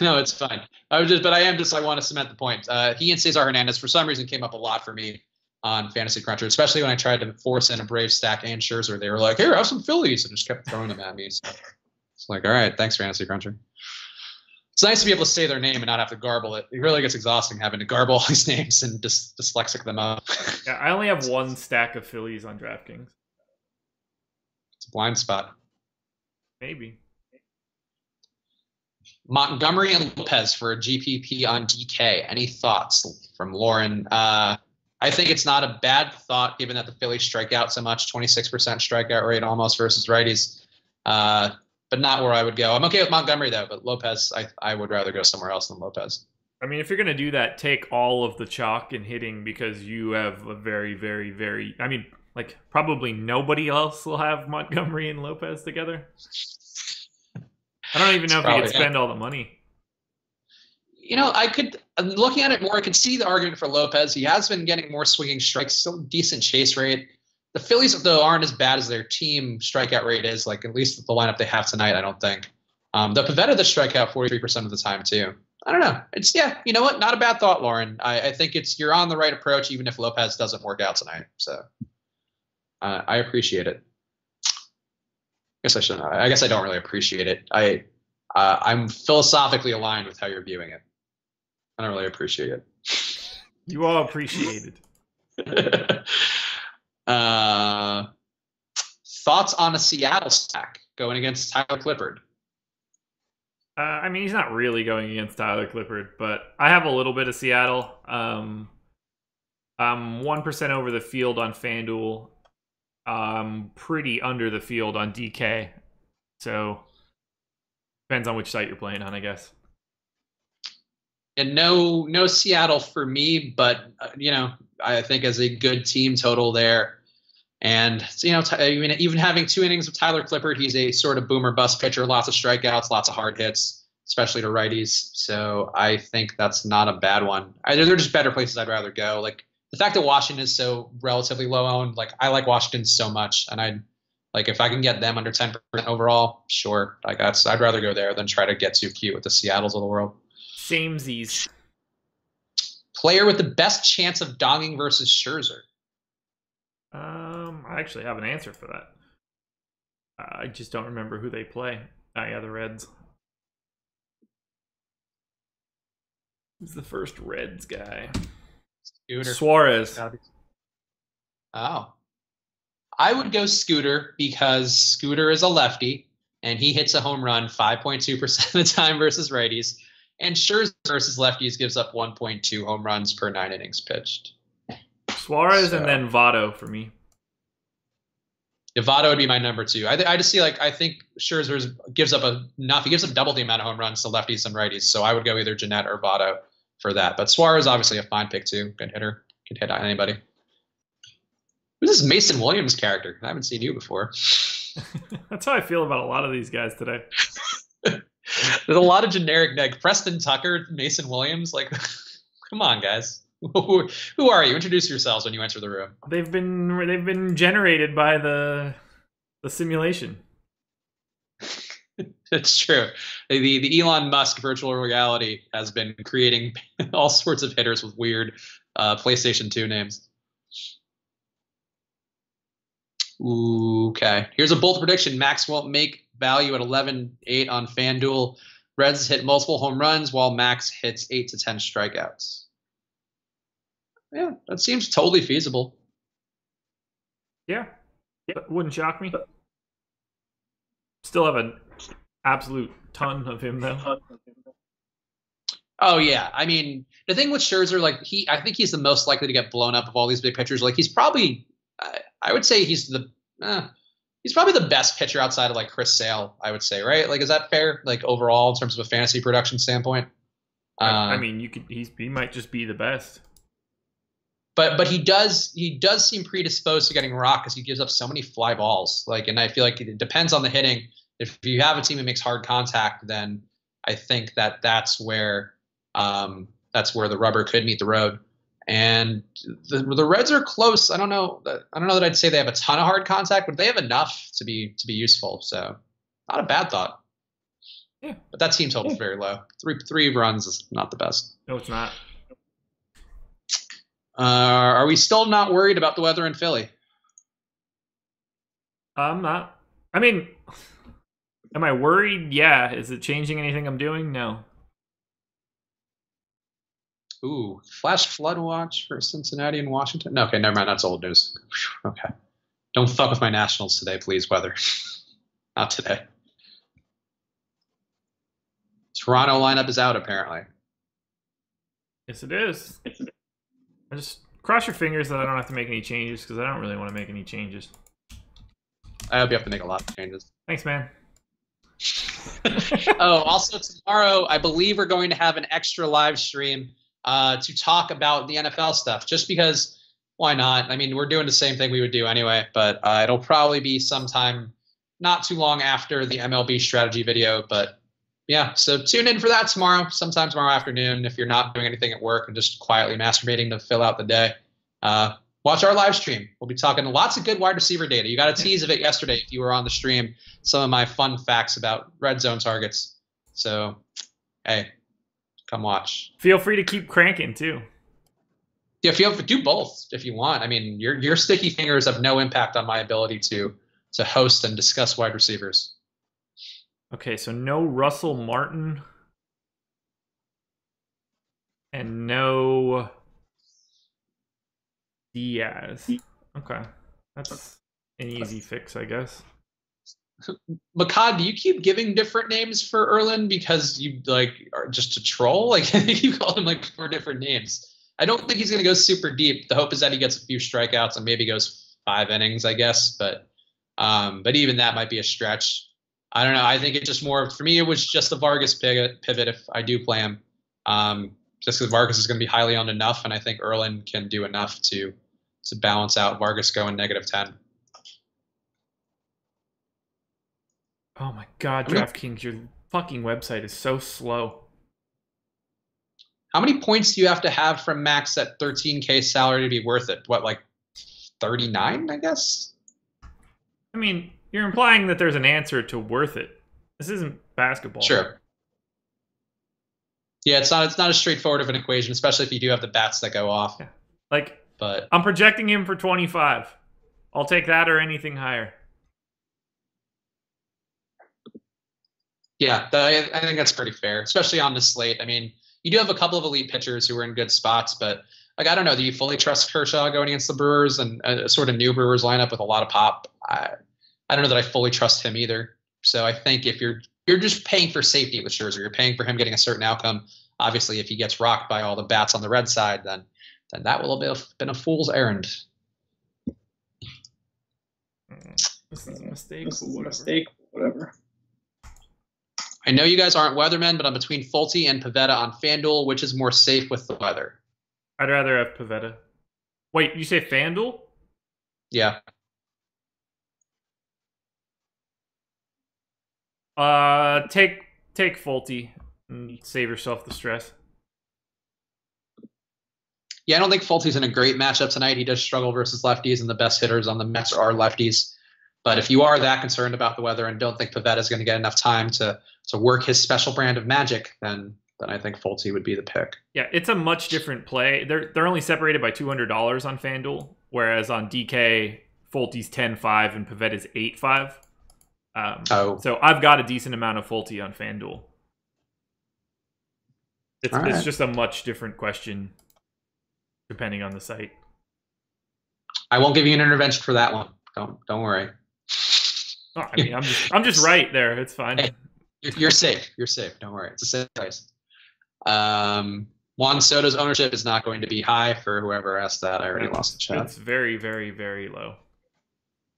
No, it's fine. I want to cement the point. He and Cesar Hernandez for some reason came up a lot for me on Fantasy Cruncher, especially when I tried to force in a Brave stack and Scherzer. They were like, "Here, have some Phillies," and just kept throwing them at me. So it's like, all right, thanks, Fantasy Cruncher. It's nice to be able to say their name and not have to garble it. It really gets exhausting having to garble all these names and dyslexic them up. Yeah, I only have one stack of Phillies on DraftKings. It's a blind spot. Maybe. Montgomery and Lopez for a GPP on DK. Any thoughts from Lauren? I think it's not a bad thought given that the Phillies strike out so much, 26% strikeout rate almost versus righties. But not where I would go. I'm okay with Montgomery though, but Lopez, I would rather go somewhere else than Lopez. I mean, if you're going to do that, take all of the chalk and hitting because you have a very, very, very, I mean, like probably nobody else will have Montgomery and Lopez together. I don't even know if you could spend all the money. Looking at it more, I could see the argument for Lopez. He has been getting more swinging strikes, still decent chase rate. The Phillies, though, aren't as bad as their team strikeout rate is, like at least the lineup they have tonight, I don't think. The Pavetta, the strikeout 43% of the time, too. I don't know. You know what? Not a bad thought, Lauren. I think you're on the right approach, even if Lopez doesn't work out tonight. So I appreciate it. I guess I don't really appreciate it. I'm philosophically aligned with how you're viewing it. I don't really appreciate it. You all appreciate it. Thoughts on a Seattle stack going against Tyler Clippard? I mean, he's not really going against Tyler Clippard, but I have a little bit of Seattle. I'm 1% over the field on FanDuel. Pretty under the field on DK. So depends on which site you're playing on, I guess. And no Seattle for me, but I think as a good team total there. And even having 2 innings of Tyler Clippard, he's a sort of boomer bust pitcher, lots of strikeouts, lots of hard hits, especially to righties. So I think that's not a bad one. They're just better places I'd rather go. Like the fact that Washington is so relatively low owned, like I like Washington so much, and if I can get them under 10% overall, sure. I'd rather go there than try to get too cute with the Seattles of the world. Samesies. Player with the best chance of donging versus Scherzer. I actually have an answer for that. I just don't remember who they play. Yeah, the Reds. Who's the first Reds guy? Scooter. Suarez. Oh. I would go Scooter because Scooter is a lefty and he hits a home run 5.2% of the time versus righties. And Scherzer versus lefties gives up 1.2 home runs per 9 innings pitched. Suarez and then Votto for me. Yeah, Votto would be my number 2. I just see I think Scherzer gives up enough. He gives up double the amount of home runs to lefties and righties. So I would go either Jeanette or Votto for that. But Suarez obviously a fine pick too. Good hitter. Can hit anybody. Who's this Mason Williams character? I haven't seen you before. That's how I feel about a lot of these guys today. There's a lot of generic Preston Tucker, Mason Williams. Like, Come on, guys. Who are you? Introduce yourselves when you enter the room. They've been generated by the simulation. It's true. The Elon Musk virtual reality has been creating all sorts of hitters with weird PlayStation 2 names. Ooh, okay. Here's a bold prediction. Max won't make value at 11-8 on FanDuel. Reds hit multiple home runs while Max hits 8 to 10 strikeouts. Yeah, that seems totally feasible. Yeah, that wouldn't shock me. Still have an absolute ton of him though. Oh yeah, I mean the thing with Scherzer, like I think he's the most likely to get blown up of all these big pitchers. Like he's probably, I would say he's probably the best pitcher outside of like Chris Sale. I would say, right? Like, is that fair? Like overall, in terms of a fantasy production standpoint. I mean, he might just be the best. But he does seem predisposed to getting rocked because he gives up so many fly balls. Like, and I feel like it depends on the hitting. If you have a team that makes hard contact, then I think that's where the rubber could meet the road. And the Reds are close. I don't know that I'd say they have a ton of hard contact, but they have enough to be useful. So not a bad thought. Yeah. But that team total is very low. Three runs is not the best. No, it's not. Are we still not worried about the weather in Philly? I'm not. I mean, am I worried? Yeah. Is it changing anything I'm doing? No. Ooh, flash flood watch for Cincinnati and Washington. No, okay, never mind. That's old news. Okay. Don't fuck with my Nationals today, please, weather. Not today. Toronto lineup is out, apparently. Yes, it is. I just cross your fingers that I don't have to make any changes because I don't really want to make any changes. I hope you have to make a lot of changes. Thanks, man. Oh, also tomorrow, I believe we're going to have an extra live stream to talk about the NFL stuff, just because why not? I mean, we're doing the same thing we would do anyway, but it'll probably be sometime not too long after the MLB strategy video. But yeah, so tune in for that sometime tomorrow afternoon. If you're not doing anything at work and just quietly masturbating to fill out the day, watch our live stream. We'll be talking lots of good wide receiver data. You got a tease of it yesterday if you were on the stream, some of my fun facts about red zone targets. So, hey, come watch. Feel free to keep cranking too. Yeah, do both if you want. I mean, your sticky fingers have no impact on my ability to host and discuss wide receivers. Okay, so no Russell Martin and no Diaz. Okay, that's an easy fix, I guess. Makad, do you keep giving different names for Erlin because you are just to troll? Like you call him like 4 different names. I don't think he's going to go super deep. The hope is that he gets a few strikeouts and maybe goes 5 innings, I guess. But even that might be a stretch. I don't know. I think it just more for me. It was just a Vargas pivot if I do play him. Just because Vargas is going to be highly owned enough, and I think Erlin can do enough to balance out Vargas going -10. Oh my God, DraftKings, your fucking website is so slow. How many points do you have to have from max at 13K salary to be worth it? What, like 39, I guess? I mean, you're implying that there's an answer to worth it. This isn't basketball. Sure. Yeah, it's not as straightforward of an equation, especially if you do have the bats that go off. Yeah. But I'm projecting him for 25. I'll take that or anything higher. Yeah, I think that's pretty fair, especially on this slate. I mean, you do have a couple of elite pitchers who are in good spots, but I don't know. Do you fully trust Kershaw going against the Brewers and a sort of new Brewers lineup with a lot of pop? I don't know that I fully trust him either. So I think if you're just paying for safety with Scherzer, you're paying for him getting a certain outcome. Obviously, if he gets rocked by all the bats on the red side, then that will have been a fool's errand. This is a mistake. Whatever. I know you guys aren't weathermen, but I'm between Fulte and Pivetta on FanDuel. Which is more safe with the weather? I'd rather have Pivetta. Wait, you say FanDuel? Yeah. Take Fulte and save yourself the stress. Yeah, I don't think Fultzy's in a great matchup tonight. He does struggle versus lefties, and the best hitters on the Mets are lefties. But if you are that concerned about the weather and don't think Pivetta is going to get enough time to work his special brand of magic, then I think Fultzy would be the pick. Yeah, it's a much different play. They're only separated by $200 on FanDuel, whereas on DK, Fultzy's 10-5 and Pivetta's 8-5. So I've got a decent amount of Fultzy on FanDuel. It's just a much different question depending on the site. I won't give you an intervention for that one. Don't worry. Oh, I mean, I'm just right there. It's fine. Hey, you're safe. You're safe. Don't worry. It's a safe price. Juan Soto's ownership is not going to be high for whoever asked that. I already lost the chat. It's very, very, very low.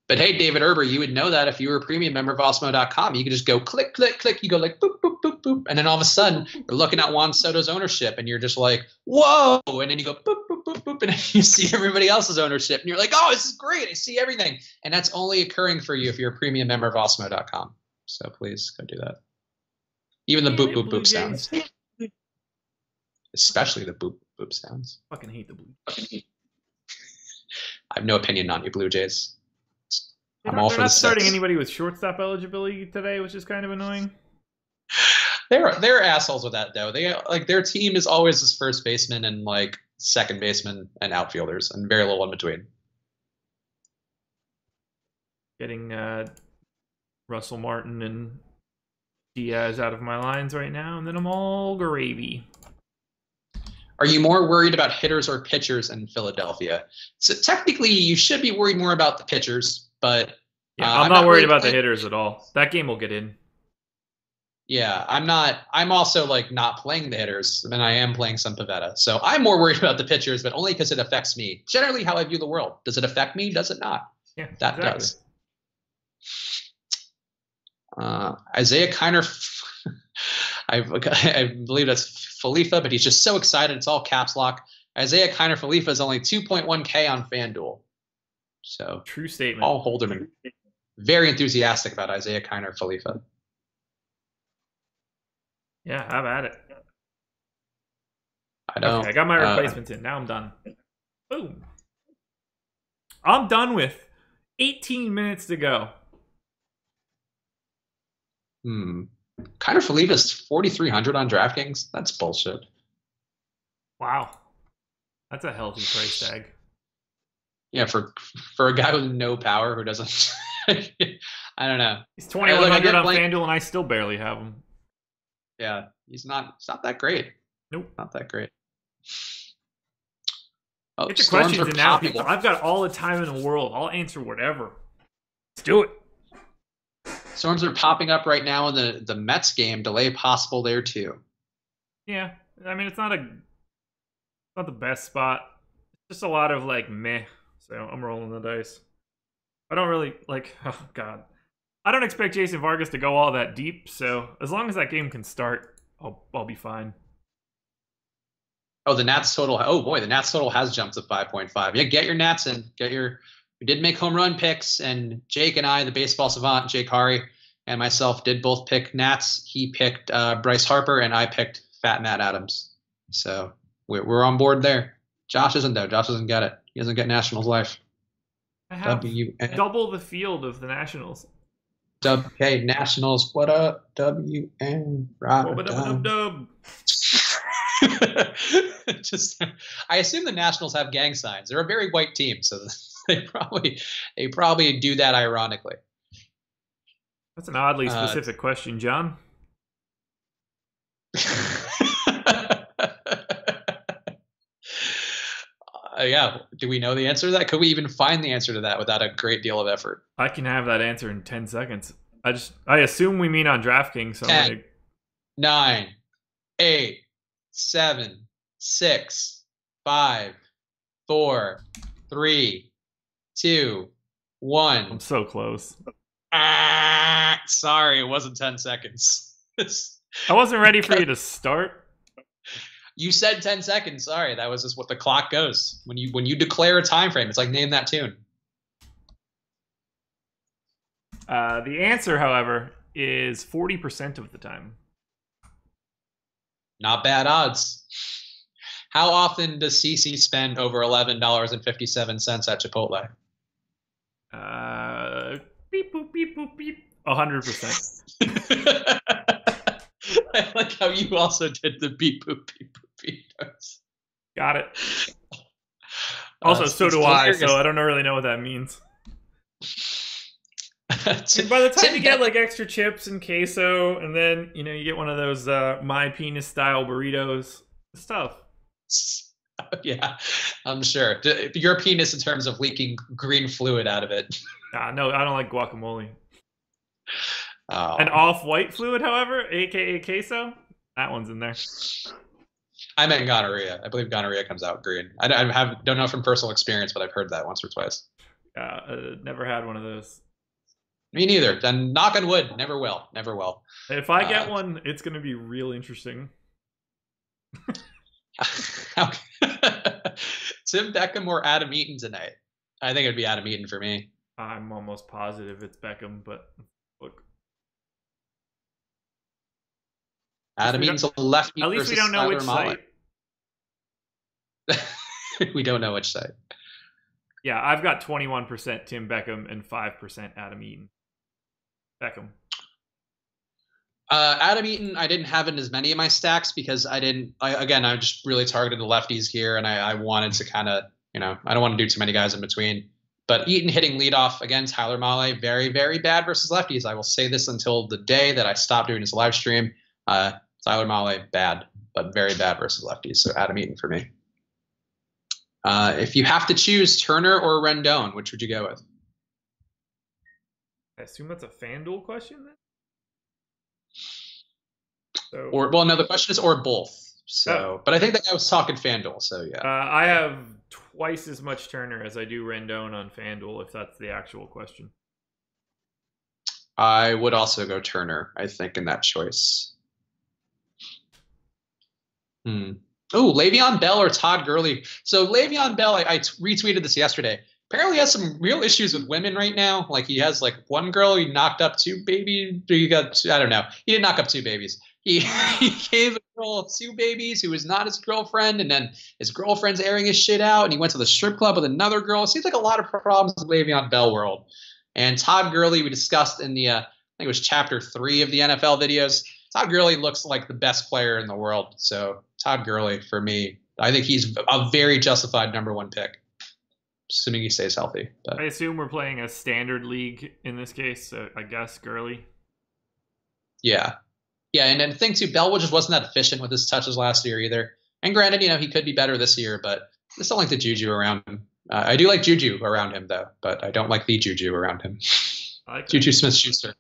But hey, David Erber, you would know that if you were a premium member of Awesemo.com. You could just go click, click, click. You go like boop, boop, boop, boop. And then all of a sudden, you're looking at Juan Soto's ownership and you're just like, whoa. And then you go boop, boop, boop, boop. And you see everybody else's ownership. And you're like, oh, this is great. I see everything. And that's only occurring for you if you're a premium member of Awesemo.com. So please go do that. Even the boop, boop, boop sounds. Especially the boop, boop sounds. Fucking hate the Blue Jays. I have no opinion on you, Blue Jays. I'm all for the not starting anybody with shortstop eligibility today, which is kind of annoying. They're assholes with that though. They like their team is always as first baseman and like second baseman and outfielders and very little in between. Getting Russell Martin and Diaz out of my lines right now, and then I'm all gravy. Are you more worried about hitters or pitchers in Philadelphia? So technically, you should be worried more about the pitchers, but yeah, I'm not worried about the hitters at all. That game will get in. Yeah, I'm not. I'm also like not playing the hitters, and I am playing some Pivetta. So I'm more worried about the pitchers, but only because it affects me. Generally, how I view the world. Does it affect me? Does it not? Yeah, that does. Isaiah Kiner. I believe that's Falifa, but he's just so excited. It's all caps lock. Isaiah Kiner Falifa is only 2.1K on FanDuel. So true statement. Paul Holderman, very enthusiastic about Isaiah Kiner Falifa. Yeah, have at it. I know. Okay, I got my replacements in. Now I'm done. Boom. I'm done with 18 minutes to go. Kiner Falifa is 4,300 on DraftKings. That's bullshit. Wow, that's a healthy price tag. Yeah, for a guy with no power who doesn't. I don't know. He's 2,100 on FanDuel, and I still barely have him. Yeah, it's not that great. Nope, not that great. Oh, get your questions in now, people. I've got all the time in the world. I'll answer whatever. Let's do it. Storms are popping up right now in the Mets game. Delay possible there too. Yeah, I mean it's not the best spot. It's just a lot of like meh. So I'm rolling the dice. I don't really like. Oh God, I don't expect Jason Vargas to go all that deep. So as long as that game can start, I'll be fine. Oh, the Nats total. Oh boy, the Nats total has jumped to 5.5. Yeah, get your Nats in. We did make home run picks, and Jake and I, the baseball savant, Jake Hari, and myself did both pick Nats. He picked Bryce Harper, and I picked Fat Matt Adams. So we're on board there. Josh isn't though. Josh doesn't get it. He doesn't get Nationals life. I have double the field of the Nationals. Okay, Nationals. What up? WN. Dub. Just, I assume the Nationals have gang signs. They're a very white team, so they probably do that ironically. That's an oddly specific question, John. Yeah. Do we know the answer to that? Could we even find the answer to that without a great deal of effort? I can have that answer in 10 seconds. I assume we mean on DraftKings. So 10, 9, 8, 7, 6, 5, 4, 3, 2, 1. I'm so close. Sorry, it wasn't 10 seconds. I wasn't ready for you to start. You said 10 seconds. Sorry, that was just what the clock goes. When you declare a time frame, it's like name that tune. The answer, however, is 40% of the time. Not bad odds. How often does CC spend over $11.57 at Chipotle? Beep boop beep boop beep. 100%. I like how you also did the beep boop beep boop beep. Got it. Also, so do I, so I don't really know what that means. And by the time you get like extra chips and queso, and then you get one of those my penis style burritos, stuff. Yeah, I'm sure. Your penis in terms of leaking green fluid out of it. No, I don't like guacamole. Oh. An off-white fluid, however, aka queso, that one's in there. I meant gonorrhea. I believe gonorrhea comes out green. I don't know from personal experience, but I've heard that once or twice. Never had one of those. Me neither. Then knock on wood, never will. Never will. If I get one, it's going to be real interesting. Tim Beckham or Adam Eaton tonight? I think it'd be Adam Eaton for me. I'm almost positive it's Beckham, but look. Adam Eaton's a lefty. At least we don't know which site. We don't know which site. Yeah, I've got 21% Tim Beckham and 5% Adam Eaton. Beckham. Adam Eaton, I didn't have in as many of my stacks because I just really targeted the lefties here, and I wanted to kind of, I don't want to do too many guys in between. But Eaton hitting leadoff against Tyler Mahle, very, very bad versus lefties. I will say this until the day that I stop doing this live stream. Tyler Mahle, bad, but very bad versus lefties. So Adam Eaton for me. If you have to choose Turner or Rendon, which would you go with? I assume that's a FanDuel question then? So, no, the question is or both. So, but I think that guy was talking FanDuel. So yeah. I have twice as much Turner as I do Rendon on FanDuel, if that's the actual question. I would also go Turner, I think, in that choice. Oh, Le'Veon Bell or Todd Gurley. So Le'Veon Bell, I retweeted this yesterday. Apparently has some real issues with women right now. Like he has like one girl, he knocked up two babies. I don't know. He didn't knock up two babies. He gave a girl two babies who was not his girlfriend, and then his girlfriend's airing his shit out, and he went to the strip club with another girl. It seems like a lot of problems in the Le'Veon Bell world. And Todd Gurley, we discussed in the I think it was chapter 3 of the NFL videos. Todd Gurley looks like the best player in the world. So Todd Gurley for me, I think he's a very justified #1 pick, assuming he stays healthy. But. I assume we're playing a standard league in this case, so I guess Gurley. Yeah. Yeah, and then the thing too, Bell just wasn't that efficient with his touches last year either. And granted, he could be better this year, but I just don't like the juju around him. I do like juju around him, though, but I don't like the juju around him. Juju Smith-Schuster.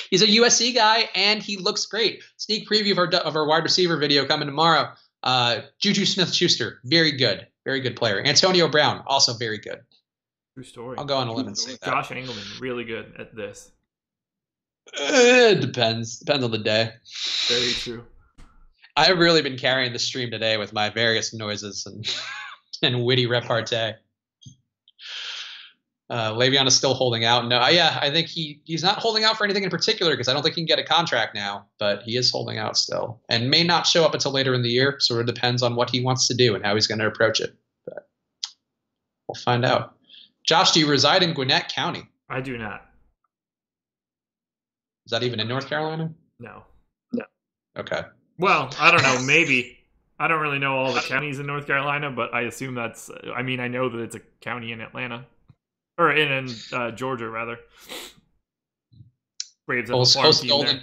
He's a USC guy, and he looks great. Sneak preview of our wide receiver video coming tomorrow. Juju Smith-Schuster, very good player. Antonio Brown, also very good. True story. I'll go on a limb and say that. Josh Engelman, really good at this. It depends on the day. Very true. I've really been carrying the stream today with my various noises and witty repartee. Le'Veon is still holding out. No, I think he's not holding out for anything in particular because I don't think he can get a contract now, but he is holding out still and may not show up until later in the year. Sort of depends on what he wants to do and how he's going to approach it. But we'll find out. Josh, do you reside in Gwinnett County? I do not. Is that even in North Carolina? No. Okay. Well, I don't know. Maybe. I don't really know all the counties in North Carolina, but I assume that's. I know that it's a county in Atlanta. Or in Georgia, rather. Braves have a farm team there.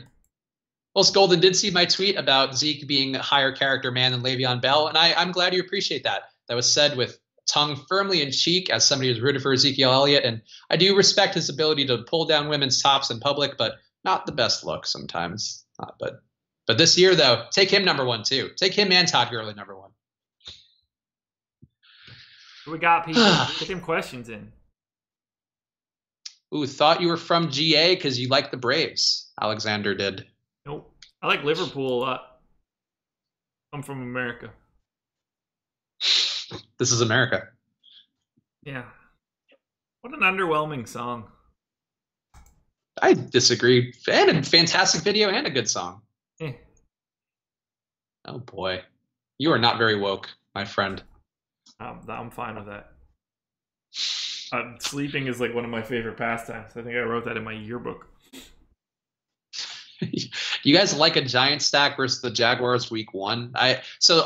Host Golden did see my tweet about Zeke being a higher character man than Le'Veon Bell, and I'm glad you appreciate that. That was said with tongue firmly in cheek as somebody who's rooted for Ezekiel Elliott, and I do respect his ability to pull down women's tops in public, but not the best look sometimes. But this year, though, take him #1 too. Take him and Todd Gurley #1. We got people. Get them questions in. Ooh, thought you were from GA because you like the Braves. Alexander did. Nope. I like Liverpool a lot. I'm from America. This is America. Yeah. What an underwhelming song. I disagree. And a fantastic video and a good song. Eh. Oh, boy. You are not very woke, my friend. I'm fine with that. Sleeping is like one of my favorite pastimes. I think I wrote that in my yearbook. You guys like a giant stack versus the Jaguars week 1? I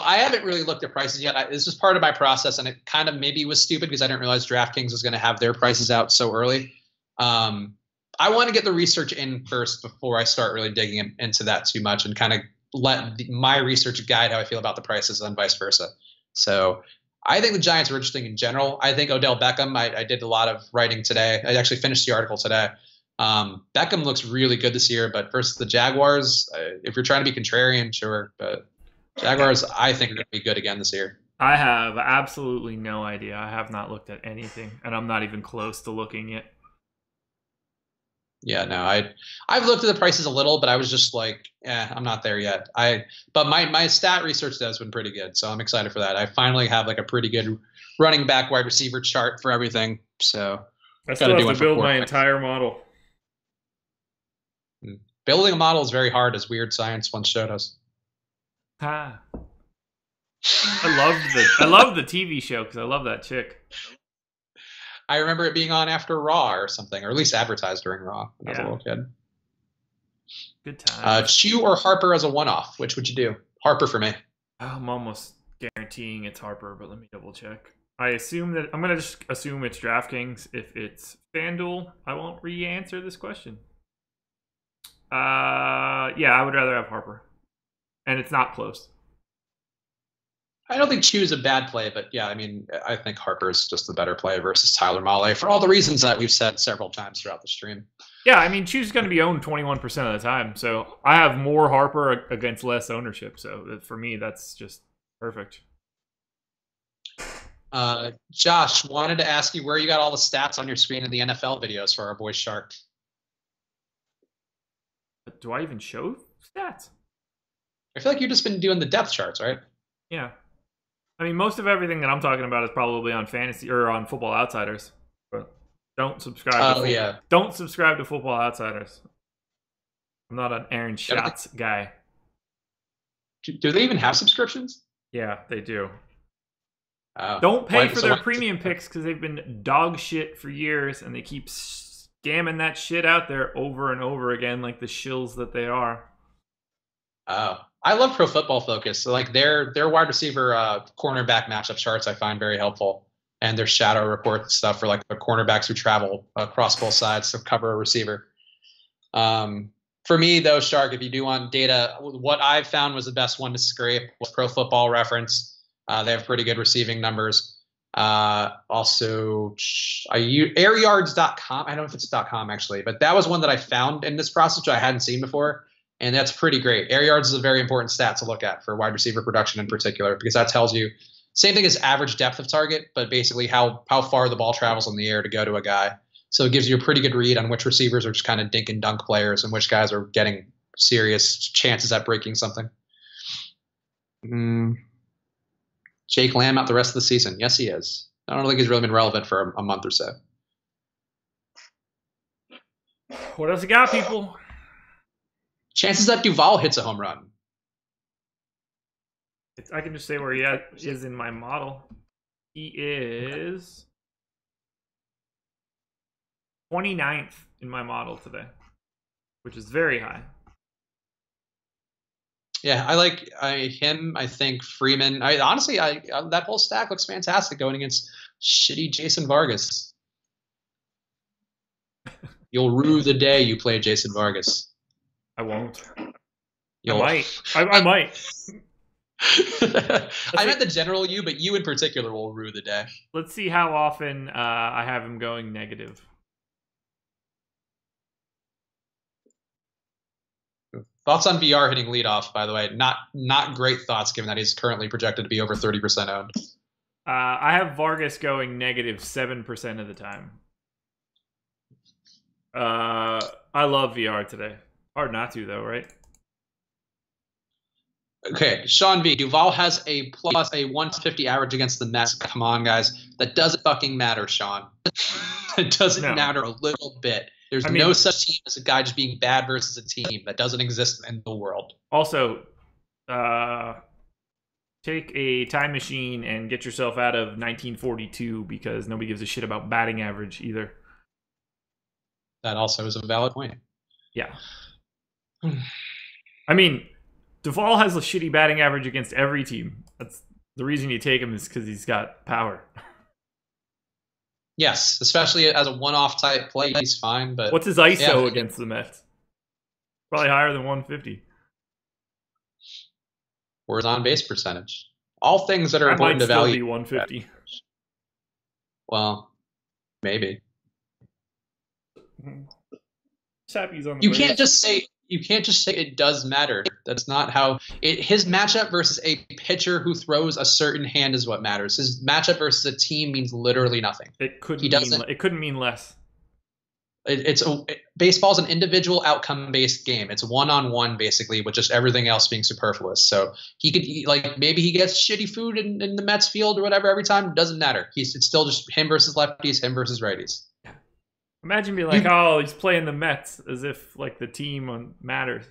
haven't really looked at prices yet. This is part of my process, and it kind of maybe was stupid because I didn't realize DraftKings was going to have their prices out so early. I want to get the research in first before I start really digging into that too much and kind of let my research guide how I feel about the prices and vice versa. So I think the Giants are interesting in general. I think Odell Beckham, I did a lot of writing today. I actually finished the article today. Beckham looks really good this year, but versus the Jaguars, if you're trying to be contrarian, sure. But Jaguars, I think, are going to be good again this year. I have absolutely no idea. I have not looked at anything, and I'm not even close to looking yet. Yeah, no, I've looked at the prices a little, but I was just like, I'm not there yet. But my stat research has been pretty good, so I'm excited for that. I finally have like a pretty good running back wide receiver chart for everything. So I still have to build my entire model. Building a model is very hard, as Weird Science once showed us. I love the TV show because I love that chick. I remember it being on after Raw or something, or at least advertised during Raw when I was a little kid. Good time. Chew or Harper as a one-off? Which would you do? Harper for me. I'm almost guaranteeing it's Harper, but let me double check. I'm gonna just assume it's DraftKings. If it's FanDuel, I won't re-answer this question. Yeah, I would rather have Harper, and it's not close. I don't think Chew is a bad play, but yeah, I mean, I think Harper is just the better play versus Tyler Mahle for all the reasons that we've said several times throughout the stream. Yeah, I mean, Chew's going to be owned 21% of the time, so I have more Harper against less ownership. So for me, that's just perfect. Josh, wanted to ask you where you got all the stats on your screen in the NFL videos for our boy Shark. Do I even show stats? I feel like you've just been doing the depth charts, right? Yeah. I mean, most of everything that I'm talking about is probably on fantasy or on Football Outsiders. But don't subscribe. Don't subscribe to Football Outsiders. I'm not an Aaron Schatz guy. Do they even have subscriptions? Yeah, they do. Don't pay for their premium picks because they've been dog shit for years, and they keep scamming that shit out there over and over again, like the shills that they are. Oh, I love Pro Football Focus. So like their wide receiver cornerback matchup charts I find very helpful, and their shadow report stuff for like the cornerbacks who travel across both sides to cover a receiver. For me though, Shark, if you do want data, what I've found was the best one to scrape was Pro Football Reference. They have pretty good receiving numbers. Also, I use airyards.com. I don't know if it's .com actually, but that was one that I found in this process which I hadn't seen before. And that's pretty great. Air yards is a very important stat to look at for wide receiver production in particular, because that tells you same thing as average depth of target, but basically how far the ball travels in the air to go to a guy. So it gives you a pretty good read on which receivers are just kind of dink and dunk players and which guys are getting serious chances at breaking something. Jake Lamb out the rest of the season. Yes, he is. I don't think he's really been relevant for a month or so. What else you got, people? Chances that Duval hits a home run. I can just say where he is in my model. He is 29th in my model today, which is very high. Yeah, I like him. I think Freeman. Honestly, that whole stack looks fantastic going against shitty Jason Vargas. You'll rue the day you play Jason Vargas. I won't. I might. I might. I meant the general you, but you in particular will rue the day. Let's see how often I have him going negative. Thoughts on VR hitting leadoff, by the way. Not great thoughts, given that he's currently projected to be over 30% owned. I have Vargas going negative 7% of the time. I love VR today. Hard not to, though, right? Okay, Sean V. Duval has a plus a 150 average against the Mets. Come on, guys. That doesn't fucking matter, Sean. It doesn't matter a little bit. There's no such team as a guy just being bad versus a team. That doesn't exist in the world. Also, Take a time machine and get yourself out of 1942 because nobody gives a shit about batting average either. That also is a valid point. Yeah. I mean, Duvall has a shitty batting average against every team. That's the reason you take him is because he's got power. Yes, especially as a one-off type play, he's fine. But what's his ISO against the Mets? Probably higher than 150. Or his on-base percentage. All things that are important to value. Be 150. Well, maybe. Happy's on the you can't just say it does matter. That's not how his matchup versus a pitcher who throws a certain hand is what matters. His matchup versus a team means literally nothing. It couldn't mean less. Baseball's an individual outcome-based game. It's one-on-one basically, with just everything else being superfluous. So he could maybe he gets shitty food in the Mets field or whatever every time. It doesn't matter. It's still just him versus lefties, him versus righties. Imagine being like, oh, he's playing the Mets as if like the team matters.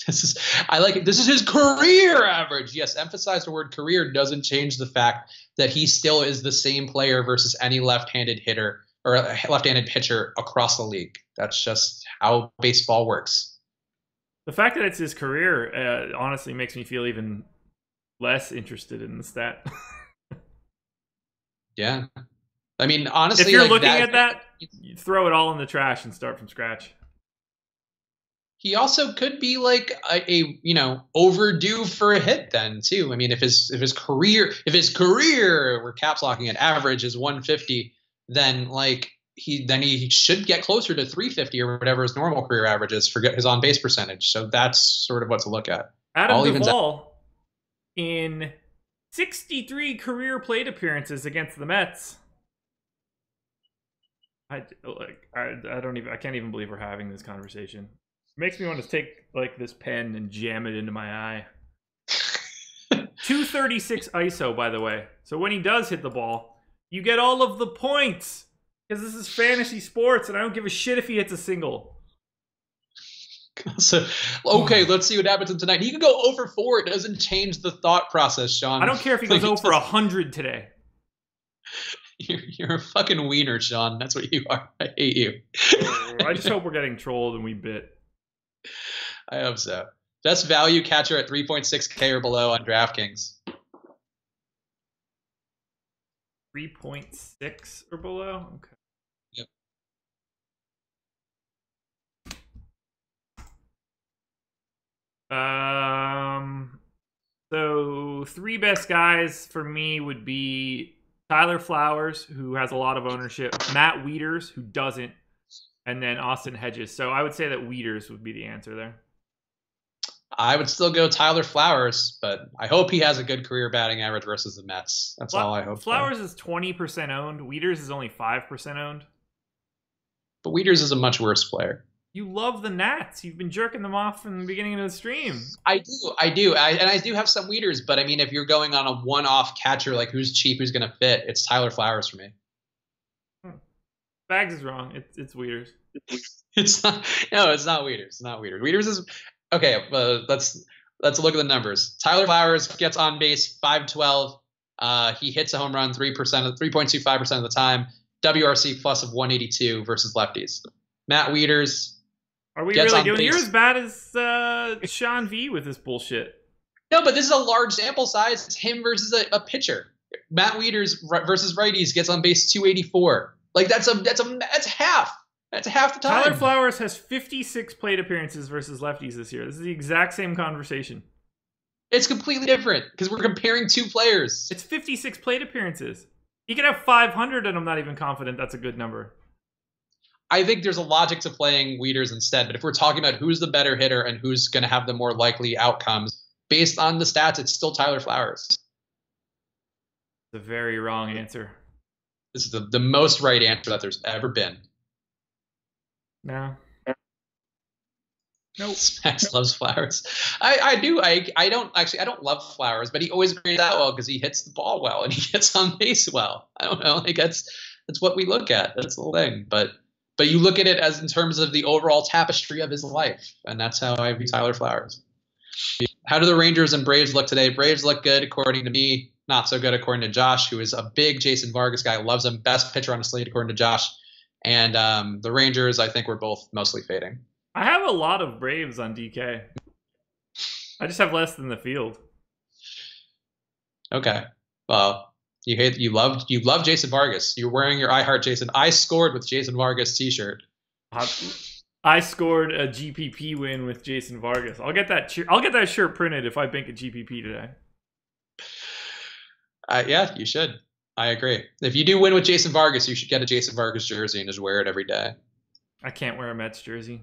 This is his career average. Yes, emphasize the word career doesn't change the fact that he still is the same player versus any left-handed hitter or a left-handed pitcher across the league. That's just how baseball works. The fact that it's his career honestly makes me feel even less interested in the stat. Yeah. I mean, honestly, if you're looking at that, you throw it all in the trash and start from scratch. He also could be like a overdue for a hit then too. I mean, if his career, we're caps locking at average is 150, then he should get closer to 350 or whatever his normal career average is for his on base percentage. So that's sort of what to look at. Adam Duvall in 63 career plate appearances against the Mets. I can't even believe we're having this conversation. It makes me want to take like this pen and jam it into my eye. 236 ISO, by the way. So when he does hit the ball, you get all of the points because this is fantasy sports, and I don't give a shit if he hits a single. So, okay, let's see what happens tonight. He could go 0 for 4. It doesn't change the thought process, Sean. I don't care if he goes 0 for 100 today. You're a fucking wiener, Sean. That's what you are. I hate you. I just hope we're getting trolled and we bit. I hope so. Best value catcher at 3.6K or below on DraftKings. 3.6 or below? Okay. Yep. So 3 best guys for me would be Tyler Flowers, who has a lot of ownership, Matt Wieters, who doesn't, and then Austin Hedges. So I would say that Wieters would be the answer there. I would still go Tyler Flowers, but I hope he has a good career batting average versus the Mets. That's all I hope. Flowers is 20% owned. Wieters is only 5% owned. But Wieters is a much worse player. You love the Nats. You've been jerking them off from the beginning of the stream. I do. I do have some Wieters, but I mean, if you're going on a one-off catcher, like who's cheap, who's going to fit, it's Tyler Flowers for me. Bags is wrong. It's Wieters. It's not. No, it's not Wieters. It's not Wieters. Wieters is okay. Let's look at the numbers. Tyler Flowers gets on base 512. He hits a home run 3.25% of the time. WRC plus of 182 versus lefties. Matt Wieters. Are we really doing? You're as bad as Sean V with this bullshit. No, but this is a large sample size. It's him versus a pitcher. Matt Wieters versus righties gets on base 284. Like that's half. That's half the time. Tyler Flowers has 56 plate appearances versus lefties this year. This is the exact same conversation. It's completely different because we're comparing 2 players. It's 56 plate appearances. He could have 500, and I'm not even confident that's a good number. I think there's a logic to playing Wieters instead, but if we're talking about who's the better hitter and who's going to have the more likely outcomes, based on the stats, it's still Tyler Flowers. The very wrong answer. This is the most right answer that there's ever been. No. Nope. Max loves Flowers. I do. I don't love Flowers, but he always grades out well because he hits the ball well and he gets on base well. I don't know. Like that's what we look at. That's the thing. But you look at it as in terms of the overall tapestry of his life, and that's how I view Tyler Flowers. How do the Rangers and Braves look today? Braves look good according to me. Not so good according to Josh, who is a big Jason Vargas guy. Loves him. Best pitcher on the slate according to Josh. And the Rangers, I think we're both mostly fading. I have a lot of Braves on DK. I just have less than the field. Okay. Well, you love Jason Vargas. You're wearing your I Heart Jason. I scored with Jason Vargas t-shirt. I scored a GPP win with Jason Vargas. I'll get that shirt printed if I bank a GPP today. Yeah, you should. I agree. If you do win with Jason Vargas, you should get a Jason Vargas jersey and just wear it every day. I can't wear a Mets jersey.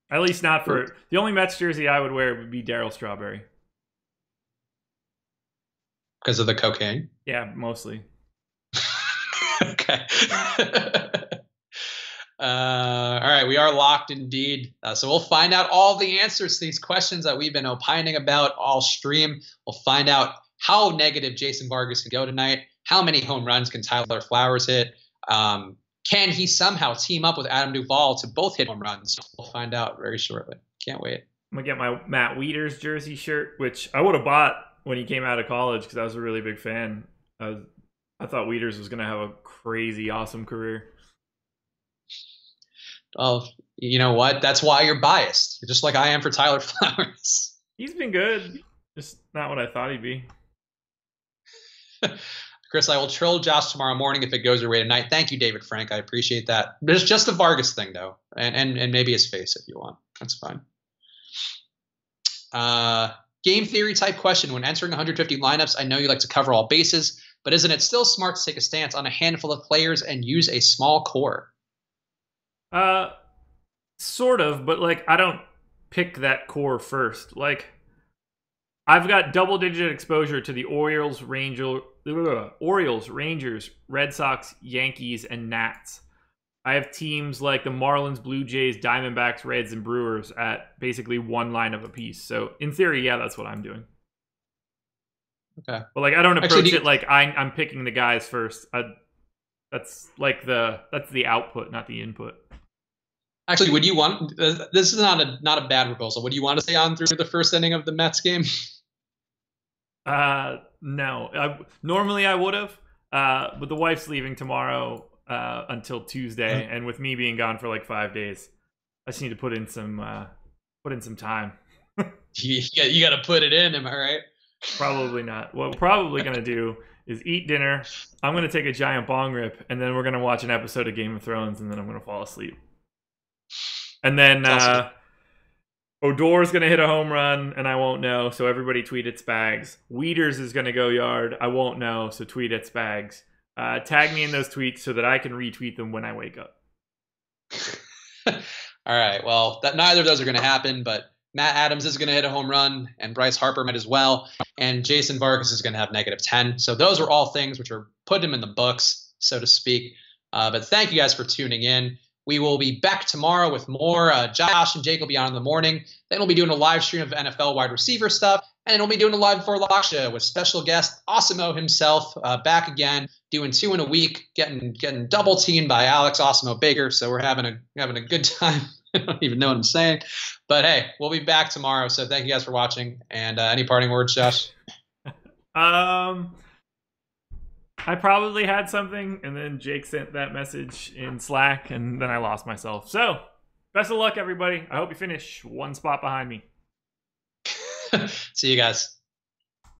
At least not for... The only Mets jersey I would wear would be Darryl Strawberry. Because of the cocaine? Yeah, mostly. Okay. All right, we are locked indeed. So we'll find out all the answers to these questions that we've been opining about all stream. We'll find out how negative Jason Vargas can go tonight. How many home runs can Tyler Flowers hit? Can he somehow team up with Adam Duvall to both hit home runs? We'll find out very shortly. Can't wait. I'm going to get my Matt Wieters jersey shirt, which I would have bought when he came out of college because I was a really big fan. I thought Wieters was going to have a crazy, awesome career. Well, you know what? That's why you're biased. You're just like I am for Tyler Flowers. He's been good. Just not what I thought he'd be. Chris, I will troll Josh tomorrow morning if it goes your way tonight. Thank you, David Frank. I appreciate that. There's just a Vargas thing, though, and maybe his face if you want. That's fine. Game theory type question. When entering 150 lineups, I know you like to cover all bases, but isn't it still smart to take a stance on a handful of players and use a small core? Sort of, but like I don't pick that core first. Like I've got double-digit exposure to the Orioles, Rangers, Red Sox, Yankees, and Nats. I have teams like the Marlins, Blue Jays, Diamondbacks, Reds, and Brewers at basically one lineup apiece. So in theory, yeah, that's what I'm doing. Okay, but like I don't approach it like I'm picking the guys first. That's like that's the output, not the input. Actually, would you want? This is not a bad proposal. Would you want to stay on through the first inning of the Mets game? No. Normally I would have, but the wife's leaving tomorrow until Tuesday, and with me being gone for like 5 days, I just need to put in some time. You got to put it in. Am I right? Probably not. What we're probably gonna do is eat dinner. I'm gonna take a giant bong rip, and then we're gonna watch an episode of Game of Thrones, and then I'm gonna fall asleep. And then Odor's going to hit a home run, and I won't know, so everybody tweet at Spags. Wieters is going to go yard. I won't know, so tweet at Spags. Tag me in those tweets so that I can retweet them when I wake up. All right, well, neither of those are going to happen, but Matt Adams is going to hit a home run, and Bryce Harper might as well, and Jason Vargas is going to have -10. So those are all things which are put him in the books, so to speak. But thank you guys for tuning in. We will be back tomorrow with more. Josh and Jake will be on in the morning. Then we'll be doing a live stream of NFL wide receiver stuff. And we'll be doing a live before lock show with special guest Osimo himself back again, doing 2 in a week, getting double teamed by Alex Osimo Baker. So we're having a good time. I don't even know what I'm saying. But hey, we'll be back tomorrow. So thank you guys for watching. And any parting words, Josh? I probably had something, and then Jake sent that message in Slack, and then I lost myself. So, best of luck, everybody. I hope you finish one spot behind me. See you guys.